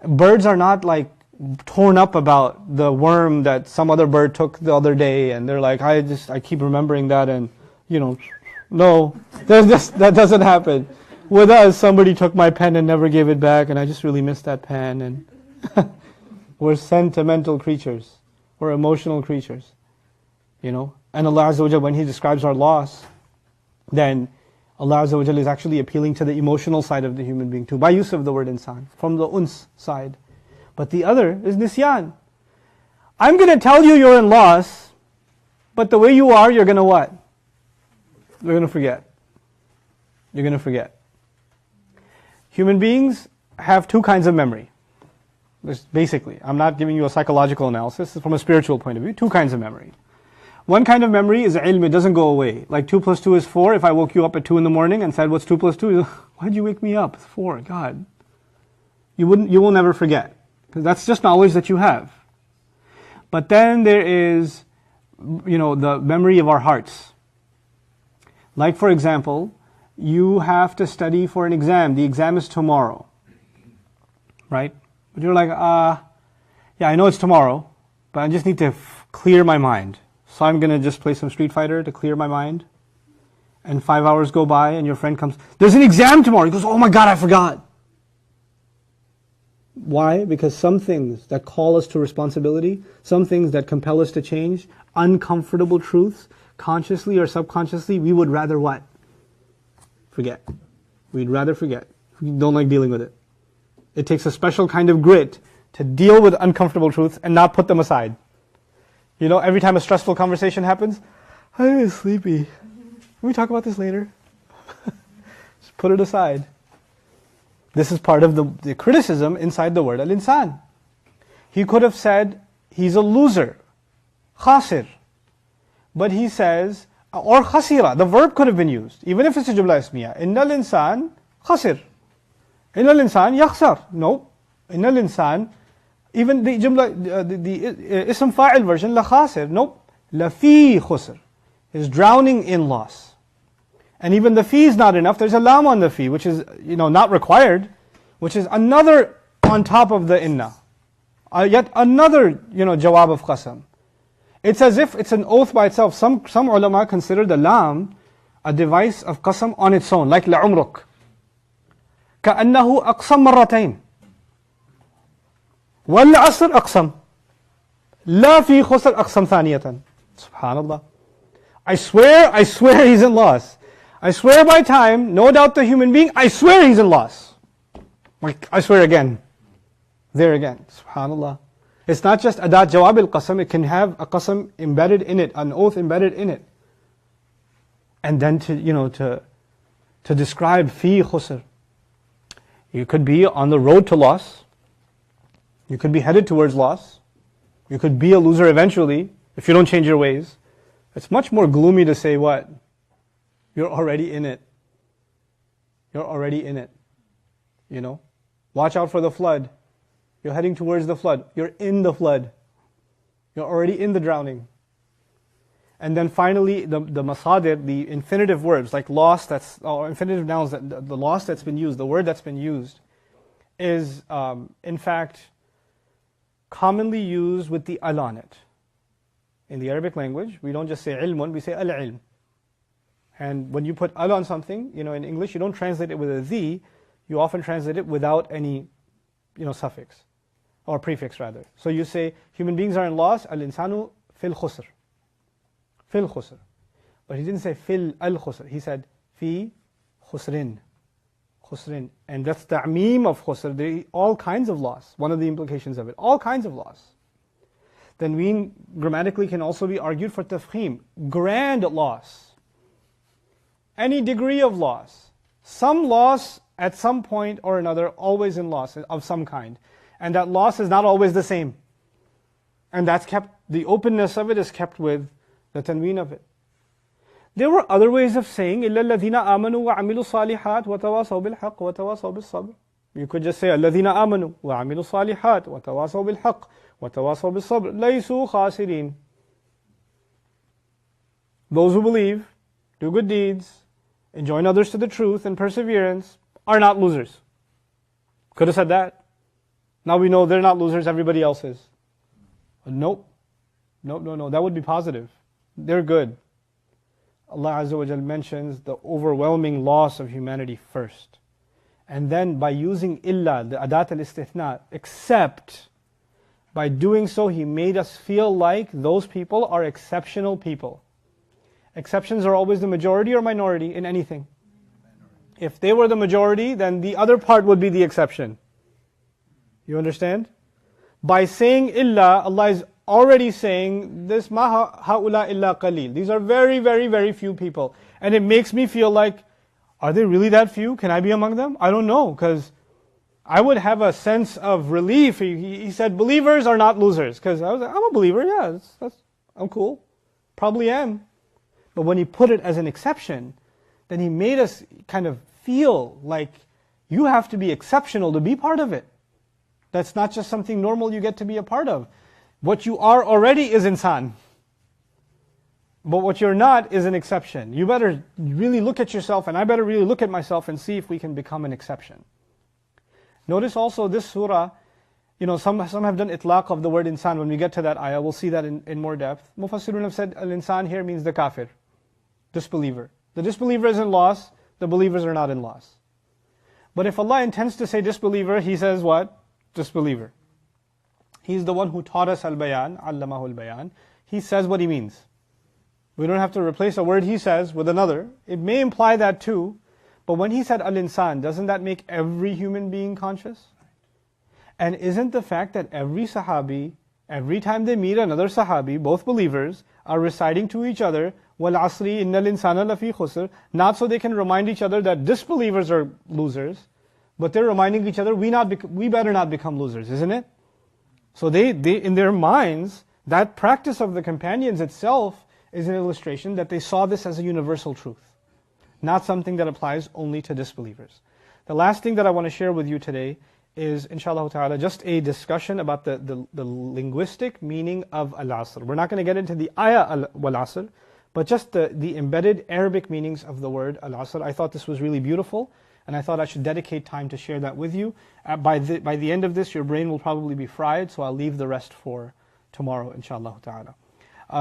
Birds are not like torn up about the worm that some other bird took the other day, and they're like, I keep remembering that, and no, that doesn't happen. With us, somebody took my pen and never gave it back, and I just really miss that pen. And we're sentimental creatures. We're emotional creatures. And Allah Azza wa Jal, when He describes our loss, then Allah Azza wa Jal is actually appealing to the emotional side of the human being too, by use of the word insan, from the uns side. But the other is nisyan. I'm going to tell you you're in loss, but the way you are, you're going to what? You're going to forget. You're going to forget. Human beings have two kinds of memory. Basically, I'm not giving you a psychological analysis, it's from a spiritual point of view. Two kinds of memory. One kind of memory is ilm, it doesn't go away. Like 2 plus 2 is 4. If I woke you up at 2 in the morning and said, what's 2 plus 2? Why'd you wake me up? It's 4, God. You will never forget. Because that's just knowledge that you have. But then there is, the memory of our hearts. Like for example, you have to study for an exam. The exam is tomorrow. Right? But you're like, yeah, I know it's tomorrow, but I just need to clear my mind. So I'm going to just play some Street Fighter to clear my mind. And 5 hours go by and your friend comes, there's an exam tomorrow. He goes, oh my God, I forgot. Why? Because some things that call us to responsibility, some things that compel us to change, uncomfortable truths, consciously or subconsciously, we would rather what? Forget. We'd rather forget. We don't like dealing with it. It takes a special kind of grit to deal with uncomfortable truths and not put them aside. Every time a stressful conversation happens, I'm sleepy. Can we talk about this later? Just put it aside. This is part of the criticism inside the word al-insan. He could have said, he's a loser, khasir. But he says, or khasira, the verb could have been used, even if it's a jumla ismiya. Innal insan khasir. Innal insan yakhsar. No. Innal insan, even the jumla, the ism fa'il version, la khasir. Nope. La fi khusr. Is drowning in loss. And even the fi is not enough. There's a lam on the fi, which is, not required, which is another on top of the inna. Yet another, jawab of qasam. It's as if it's an oath by itself. Some ulama consider the lam a device of qasam on its own, like la'umruk. كأنه أقسم مرتين. والعصر أقسم. لا في خسر أقسم ثانية. Subhanallah. I swear he's in loss. I swear by time, no doubt the human being, I swear he's in loss. I swear again. There again. Subhanallah. It's not just adat jawab al-qasam, it can have a qasam embedded in it, an oath embedded in it. And then to describe fi khusr. You could be on the road to loss. You could be headed towards loss. You could be a loser eventually, if you don't change your ways. It's much more gloomy to say what? You're already in it. You're already in it. Watch out for the flood. You're heading towards the flood. You're in the flood. You're already in the drowning. And then finally, the masadir, the infinitive verbs, like loss, or infinitive nouns, the loss that's been used, the word that's been used, is in fact commonly used with the al on it. In the Arabic language, we don't just say ilmun, we say al-ilm. And when you put al on something, in English, you don't translate it with a the, you often translate it without any, suffix, or prefix rather. So you say, human beings are in loss, al-insanu fil khusr. Fil khusr. But he didn't say fil al-khusr. He said fi khusrin. Khusrin. And that's ta'meem of khusr. All kinds of loss. One of the implications of it. All kinds of loss. Tanween grammatically can also be argued for tafkhim. Grand loss. Any degree of loss. Some loss at some point or another, always in loss of some kind. And that loss is not always the same. And that's kept, the openness of it is kept with the tanween of it. There were other ways of saying, إِلَّا الَّذِينَ آمَنُوا وَعَمِلُوا الصَّالِحَاتِ وَتَوَاصَوْا بِالْحَقِّ وَتَوَاصَوْا بِالصَّبْرِ. You could just say, الَّذِينَ آمَنُوا وَعَمِلُوا الصَّالِحَاتِ وَتَوَاصَوْا بِالْحَقِّ وَتَوَاصَوْا بِالصَّبْرِ لَيْسُوا خَاسِرِينَ. Those who believe, do good deeds, and join others to the truth and perseverance, are not losers. Could have said that. Now we know they're not losers, everybody else is. Nope. No. That would be positive. They're good. Allah Azza wa Jal mentions the overwhelming loss of humanity first. And then by using illa, the adat al-istithna, except, by doing so He made us feel like those people are exceptional people. Exceptions are always the majority or minority in anything. If they were the majority, then the other part would be the exception. You understand? By saying illa, Allah is already saying, this ma haula illa qalil. These are very, very, very few people. And it makes me feel like, are they really that few? Can I be among them? I don't know, because I would have a sense of relief. He said, believers are not losers. Because I was like, I'm a believer, yeah, I'm cool. Probably am. But when He put it as an exception, then He made us kind of feel like you have to be exceptional to be part of it. That's not just something normal you get to be a part of. What you are already is insan. But what you're not is an exception. You better really look at yourself, and I better really look at myself and see if we can become an exception. Notice also this surah, some have done itlaq of the word insan. When we get to that ayah, we'll see that in more depth. Mufassirun have said al-insan here means the kafir, disbeliever. The disbeliever is in loss, the believers are not in loss. But if Allah intends to say disbeliever, He says what? Disbeliever. He's the one who taught us al-bayan, allamahu al-bayan. He says what He means. We don't have to replace a word He says with another. It may imply that too, but when He said al-insan, doesn't that make every human being conscious? And isn't the fact that every sahabi, every time they meet another sahabi, both believers, are reciting to each other, وَالْعَصْرِ إِنَّ الْإِنسَانَ لَفِي خُسْرٍ, not so they can remind each other that disbelievers are losers, but they're reminding each other, we better not become losers, isn't it? So they in their minds, that practice of the companions itself is an illustration that they saw this as a universal truth, not something that applies only to disbelievers. The last thing that I want to share with you today is, inshallah ta'ala, just a discussion about the linguistic meaning of al-asr. We're not going to get into the ayah wal-asr, but just the embedded Arabic meanings of the word al-asr. I thought this was really beautiful, and I thought I should dedicate time to share that with you. By the end of this, your brain will probably be fried, so I'll leave the rest for tomorrow, inshallah ta'ala.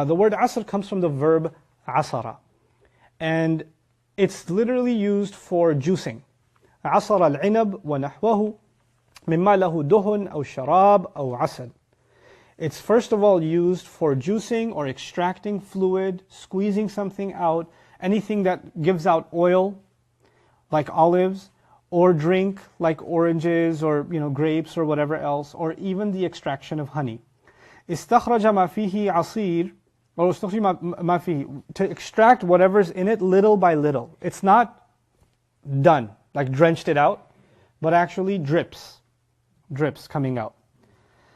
The word asr comes from the verb asara, and it's literally used for juicing. عصر العنب ونحوه مما له دهن أو شراب أو عسل. It's first of all used for juicing or extracting fluid, squeezing something out, anything that gives out oil, like olives, or drink, like oranges or grapes or whatever else, or even the extraction of honey. استخرج ما فيه عصير, or استخرج ما فيه, to extract whatever's in it little by little. It's not done, like drenched it out, but actually drips coming out.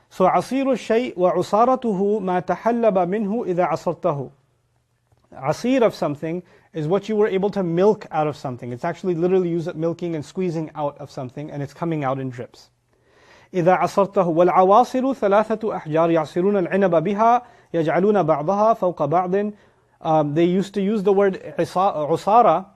So عصير الشيء وعصارته ما تحلب منه إذا عصرته. Asir of something is what you were able to milk out of something. It's actually literally used at milking and squeezing out of something, and it's coming out in drips. إذا عصرته والعواصر ثلاثة أحجار يعصرون العنب بها يجعلون بعضها فوق بعض. They used to use the word عصارة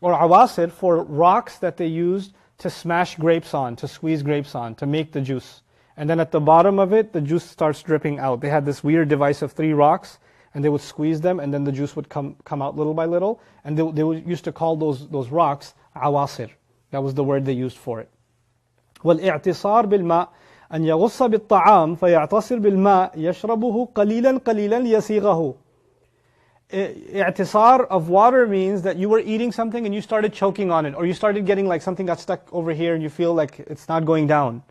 or awasir for rocks that they used to smash grapes on, to squeeze grapes on, to make the juice. And then at the bottom of it, the juice starts dripping out. They had this weird device of 3 rocks, and they would squeeze them, and then the juice would come out little by little. And they used to call those rocks awasir. That was the word they used for it. والاعتصار بالماء أن يغص بالطعام فيعتصر بالماء يشربه قليلا قليلا ليسيغه. i'tisar of water means that you were eating something and you started choking on it, or you started getting like something got stuck over here and you feel like it's not going down.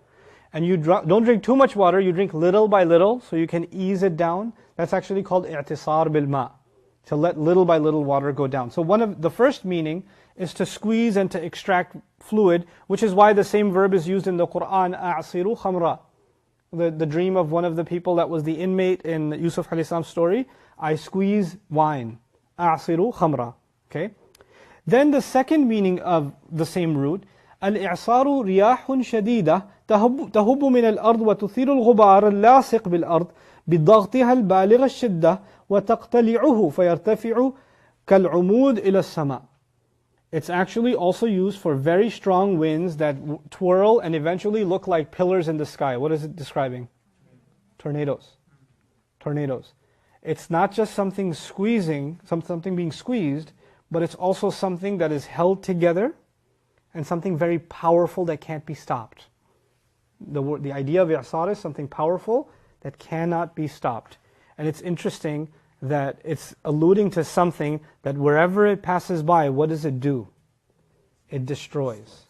And you don't drink too much water, you drink little by little so you can ease it down. That's actually called i'tisar bil ma, to let little by little water go down. So one of the first meaning is to squeeze and to extract fluid, which is why the same verb is used in the Quran, a'siru khamra. The dream of one of the people that was the inmate in Yusuf alayhi salam's story, I squeeze wine. A'siru khamra. Okay? Then the second meaning of the same root, al-i'saru riyahun shadida tahubbu min al-ard wa tuthiru al-ghubar al-lasiq bil-ard bidaghtiha al-baligh al-shiddah wa taqtali'uhu fayartafi'u kal-umud ila as-sama'. It's actually also used for very strong winds that twirl and eventually look like pillars in the sky. What is it describing? Tornadoes. Tornadoes. It's not just something squeezing, something being squeezed, but it's also something that is held together and something very powerful that can't be stopped. The idea of i'sar is something powerful that cannot be stopped. And it's interesting that it's alluding to something that wherever it passes by, what does it do? It destroys.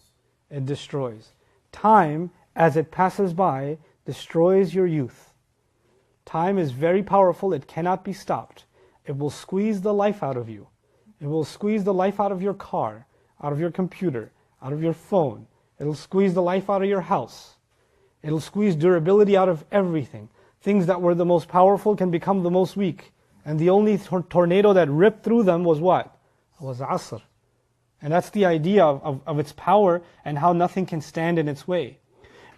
It destroys. Time, as it passes by, destroys your youth. Time is very powerful, it cannot be stopped. It will squeeze the life out of you. It will squeeze the life out of your car, out of your computer, out of your phone. It'll squeeze the life out of your house. It'll squeeze durability out of everything. Things that were the most powerful can become the most weak. And the only tornado that ripped through them was what? It was Asr. And that's the idea of its power and how nothing can stand in its way.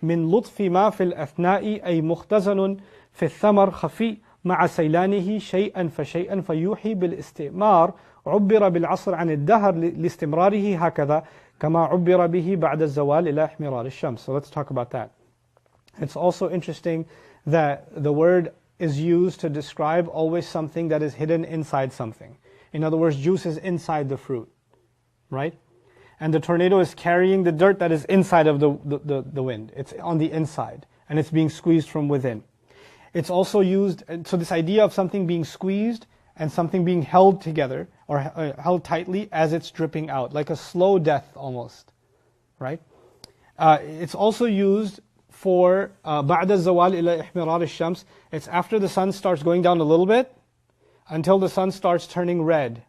من لطف ما في الأثناء أي مختزن في الثمر خفي مع سيلانه شيئا فشيئا فيوحي بالاستئمار عبر بالعصر عن الدهر لاستمراره هكذا كما عبر به بعد الزوال إلى احمرار الشمس. So let's talk about that. It's also interesting that the word is used to describe always something that is hidden inside something. In other words, juice is inside the fruit, right? And the tornado is carrying the dirt that is inside of the wind. It's on the inside, and it's being squeezed from within. It's also used, so this idea of something being squeezed and something being held together, or held tightly as it's dripping out, like a slow death almost, right? It's also used for بعد الزوال إلى إحمرار الشمس. It's after the sun starts going down a little bit until the sun starts turning red.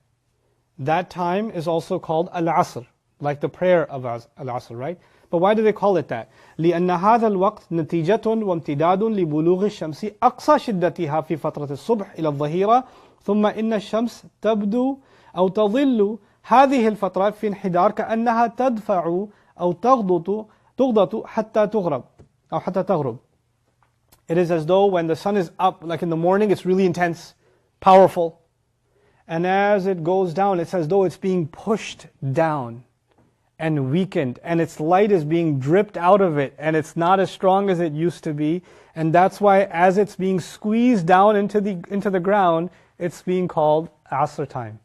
That time is also called al-asr, like the prayer of al-asr, right? But why do they call it that? لأن هذا الوقت نتيجة وامتداد لبلوغ الشمس أقصى شدتها في فترة الصبح إلى الظهيرة ثم إن الشمس تبدو أو تظل هذه الفترة في انحدار كأنها تدفع أو تغضط حتى تغرب أو حتى تغرب. It is as though when the sun is up, like in the morning, it's really intense, powerful. And as it goes down, it's as though it's being pushed down and weakened, and its light is being dripped out of it, and it's not as strong as it used to be. And that's why as it's being squeezed down into the ground, it's being called Asr time.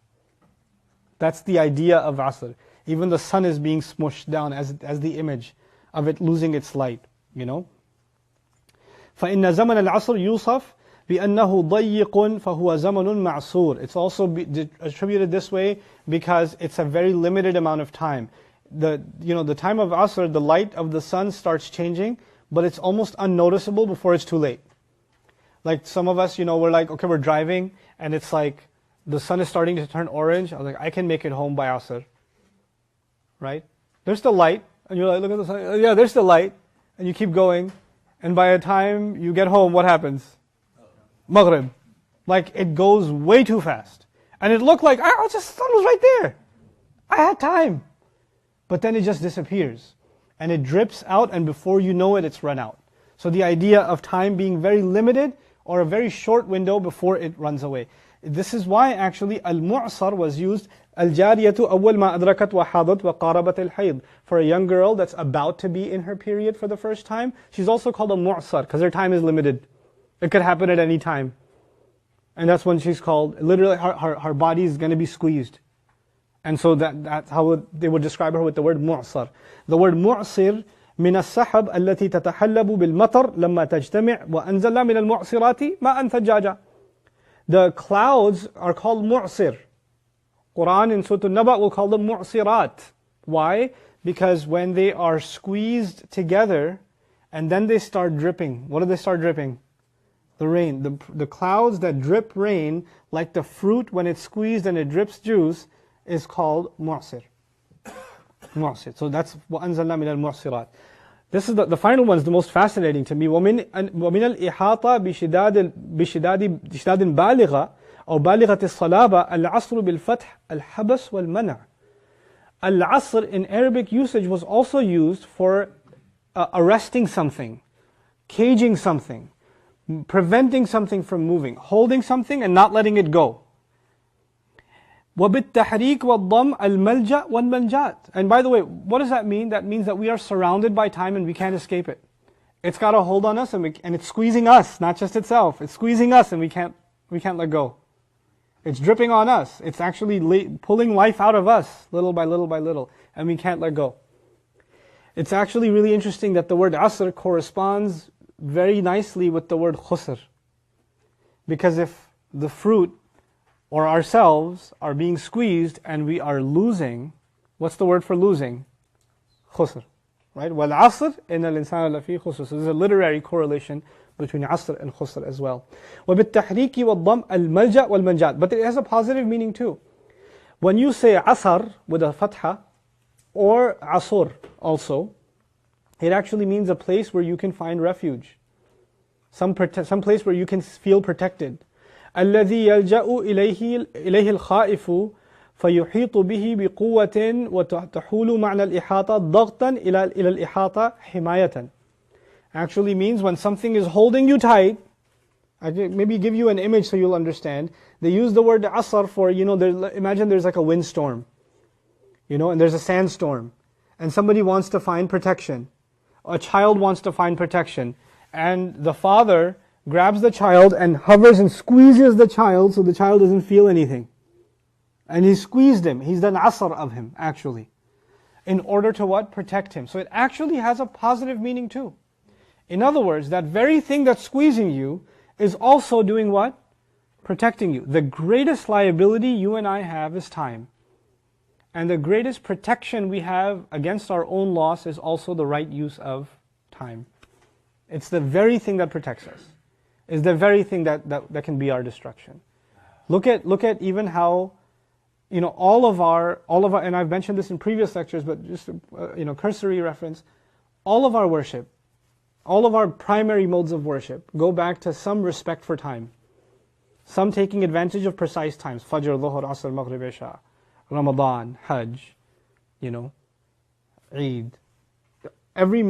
That's the idea of Asr. Even the sun is being smushed down as the image of it losing its light, you know. فَإِنَّ زَمَنَ الْعَصْرِ يُوصَفْ بِأَنَّهُ ضَيِّقٌ فَهُوَ زَمَنٌ مَعْصُورٌ. It's also attributed this way because it's a very limited amount of time. The time of Asr, the light of the sun starts changing, but it's almost unnoticeable before it's too late. Like some of us, we're like, okay, we're driving, and it's like, the sun is starting to turn orange. I was like, I can make it home by Asr. Right? There's the light, and you're like, look at the sun. Yeah, there's the light, and you keep going, and by the time you get home, what happens? Maghrib. Like, it goes way too fast. And it looked like, the sun was right there. I had time. But then it just disappears. And it drips out, and before you know it, it's run out. So the idea of time being very limited, or a very short window before it runs away. This is why actually al-mu'sar was used, al-jariyatu awwal ma adrakat wa hadat wa qarabat al-hayd. For a young girl that's about to be in her period for the first time, she's also called a mu'sar, because her time is limited. It could happen at any time. And that's when she's called, literally her body is going to be squeezed. And so that's how they would describe her with the word mu'sar. The word mu'sir من السحب التي تتحلب بالمطر لما تجتمع وأنزلنا من المعصرات ماء ثجاجا. The clouds are called mu'sir. Quran in Surah An-Naba will call them mu'sirat. Why? Because when they are squeezed together and then they start dripping, what do they start dripping? The rain. The clouds that drip rain, like the fruit when it's squeezed and it drips juice, is called mu'sir. Mu'sir. So that's وَأَنزَلْنَا مِنَ الْمُعْصِرَاتِ. This is the final one is the most fascinating to me. وَمِنَ الْإِحَاطَةِ بِشِدَادٍ بَالِغَةٍ أو بالغة الصلابة العصر بالفتح الحبس والمنع. Al-asr in Arabic usage was also used for arresting something, caging something, preventing something from moving, holding something and not letting it go. وَبِالتَّحْرِيكِ وَالضَّمْ الْمَلْجَأْ وَالْمَنْجَاتِ. And by the way, what does that mean? That means that we are surrounded by time and we can't escape it. It's got a hold on us and it's squeezing us, not just itself. It's squeezing us and we can't let go. It's dripping on us. It's actually pulling life out of us, little by little by little, and we can't let go. It's actually really interesting that the word asr corresponds very nicely with the word khusr. Because if the fruit or ourselves are being squeezed and we are losing, what's the word for losing? Khusr. Right? وَالْعَصْرِ إِنَّ الْإِنسَانَ لَفِي خُسْرٍ. So there's a literary correlation between asr and khusr as well. وَبِالتَّحْرِيكِ وَالضَّمْ الْمَلْجَأْ وَالْمَنْجَاتِ. But it has a positive meaning too. When you say asar with a fatha, or asur also, it actually means a place where you can find refuge. Some place where you can feel protected. الذي يلجأ إليه الخائف فيحيط به بقوة وتحول معنى الإحاطة ضغطا إلى الإحاطة حماية. Actually means when something is holding you tight. I maybe give you an image so you'll understand. They use the word asar for, imagine there's like a windstorm, and there's a sandstorm, and somebody wants to find protection. A child wants to find protection, and the father grabs the child and hovers and squeezes the child so the child doesn't feel anything. And he squeezed him. He's done asr of him, actually. In order to what? Protect him. So it actually has a positive meaning too. In other words, that very thing that's squeezing you is also doing what? Protecting you. The greatest liability you and I have is time. And the greatest protection we have against our own loss is also the right use of time. It's the very thing that protects us. It's the very thing that can be our destruction. Look at even how, all of our, and I've mentioned this in previous lectures, but just cursory reference, all of our worship, all of our primary modes of worship go back to some respect for time. Some taking advantage of precise times. Fajr, Dhuhr, Asr, Maghrib, Isha, Ramadan, Hajj, Eid. Every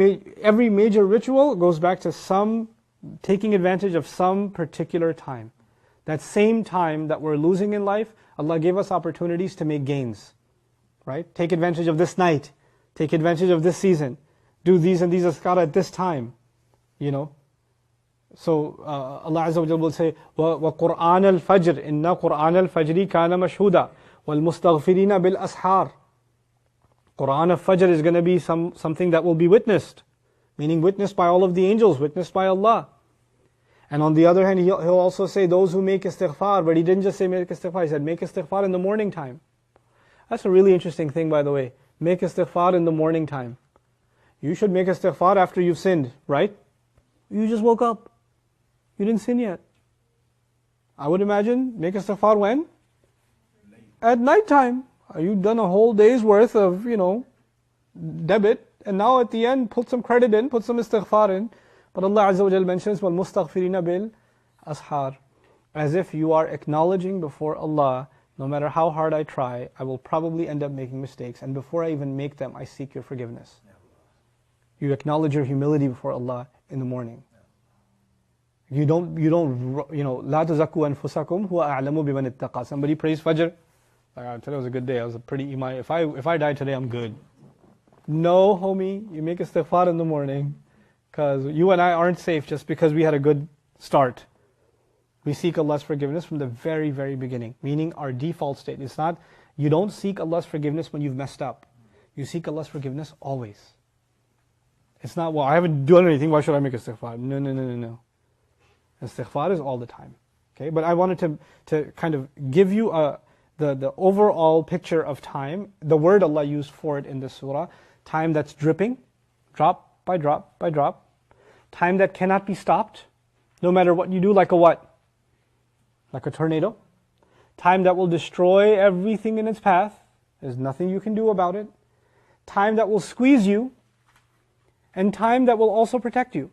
major ritual goes back to some taking advantage of some particular time. That same time that we're losing in life, Allah gave us opportunities to make gains. Right? Take advantage of this night. Take advantage of this season. Do these and these azkar at this time. So Allah Azza wa Jalla will say, وَقُرْآنَ الْفَجْرِ إِنَّا قُرْآنَ الْفَجْرِ كَانَ مَشْهُودًا وَالْمُسْتَغْفِرِينَ بِالْأَسْحَارِ. Quran of Fajr is going to be something that will be witnessed. Meaning witnessed by all of the angels, witnessed by Allah. And on the other hand, he'll also say those who make istighfar, but he didn't just say make istighfar, he said make istighfar in the morning time. That's a really interesting thing, by the way. Make istighfar in the morning time. You should make istighfar after you've sinned, right? You just woke up. You didn't sin yet. I would imagine, make istighfar when? At night time. You've done a whole day's worth of, debit, and now at the end, put some credit in, put some istighfar in. But Allah Azza wa Jal mentions, وَالْمُسْتَغْفِرِينَ بِالْأَسْحَارِ. As if you are acknowledging before Allah, no matter how hard I try, I will probably end up making mistakes. And before I even make them, I seek your forgiveness. You acknowledge your humility before Allah in the morning. You don't, لَا تُزَكُّوا أَنفُسَكُمْ هُوَ أَعْلَمُ بِمَنِ اتَّقَى. Somebody prays Fajr. Today was a good day. I was a pretty iman. If I die today, I'm good. No, homie, you make istighfar in the morning, because you and I aren't safe just because we had a good start. We seek Allah's forgiveness from the very, very beginning. Meaning our default state. It's not, you don't seek Allah's forgiveness when you've messed up. You seek Allah's forgiveness always. It's not, well, I haven't done anything, why should I make istighfar? No. Istighfar is all the time. Okay, but I wanted to kind of give you the overall picture of time, the word Allah used for it in this surah, time that's dripping, drop by drop by drop, time that cannot be stopped, no matter what you do, like a what? Like a tornado. Time that will destroy everything in its path, there's nothing you can do about it. Time that will squeeze you, and time that will also protect you.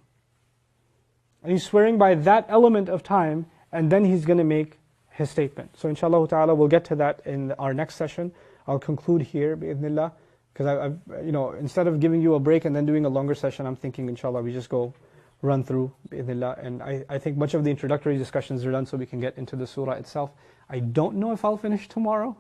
And he's swearing by that element of time, and then he's going to make his statement. So inshallah ta'ala, we'll get to that in our next session. I'll conclude here, bi'idhnillah, because I've, instead of giving you a break and then doing a longer session, I'm thinking inshallah we just go run through, bi'idhnillah. And I think much of the introductory discussions are done so we can get into the surah itself. I don't know if I'll finish tomorrow.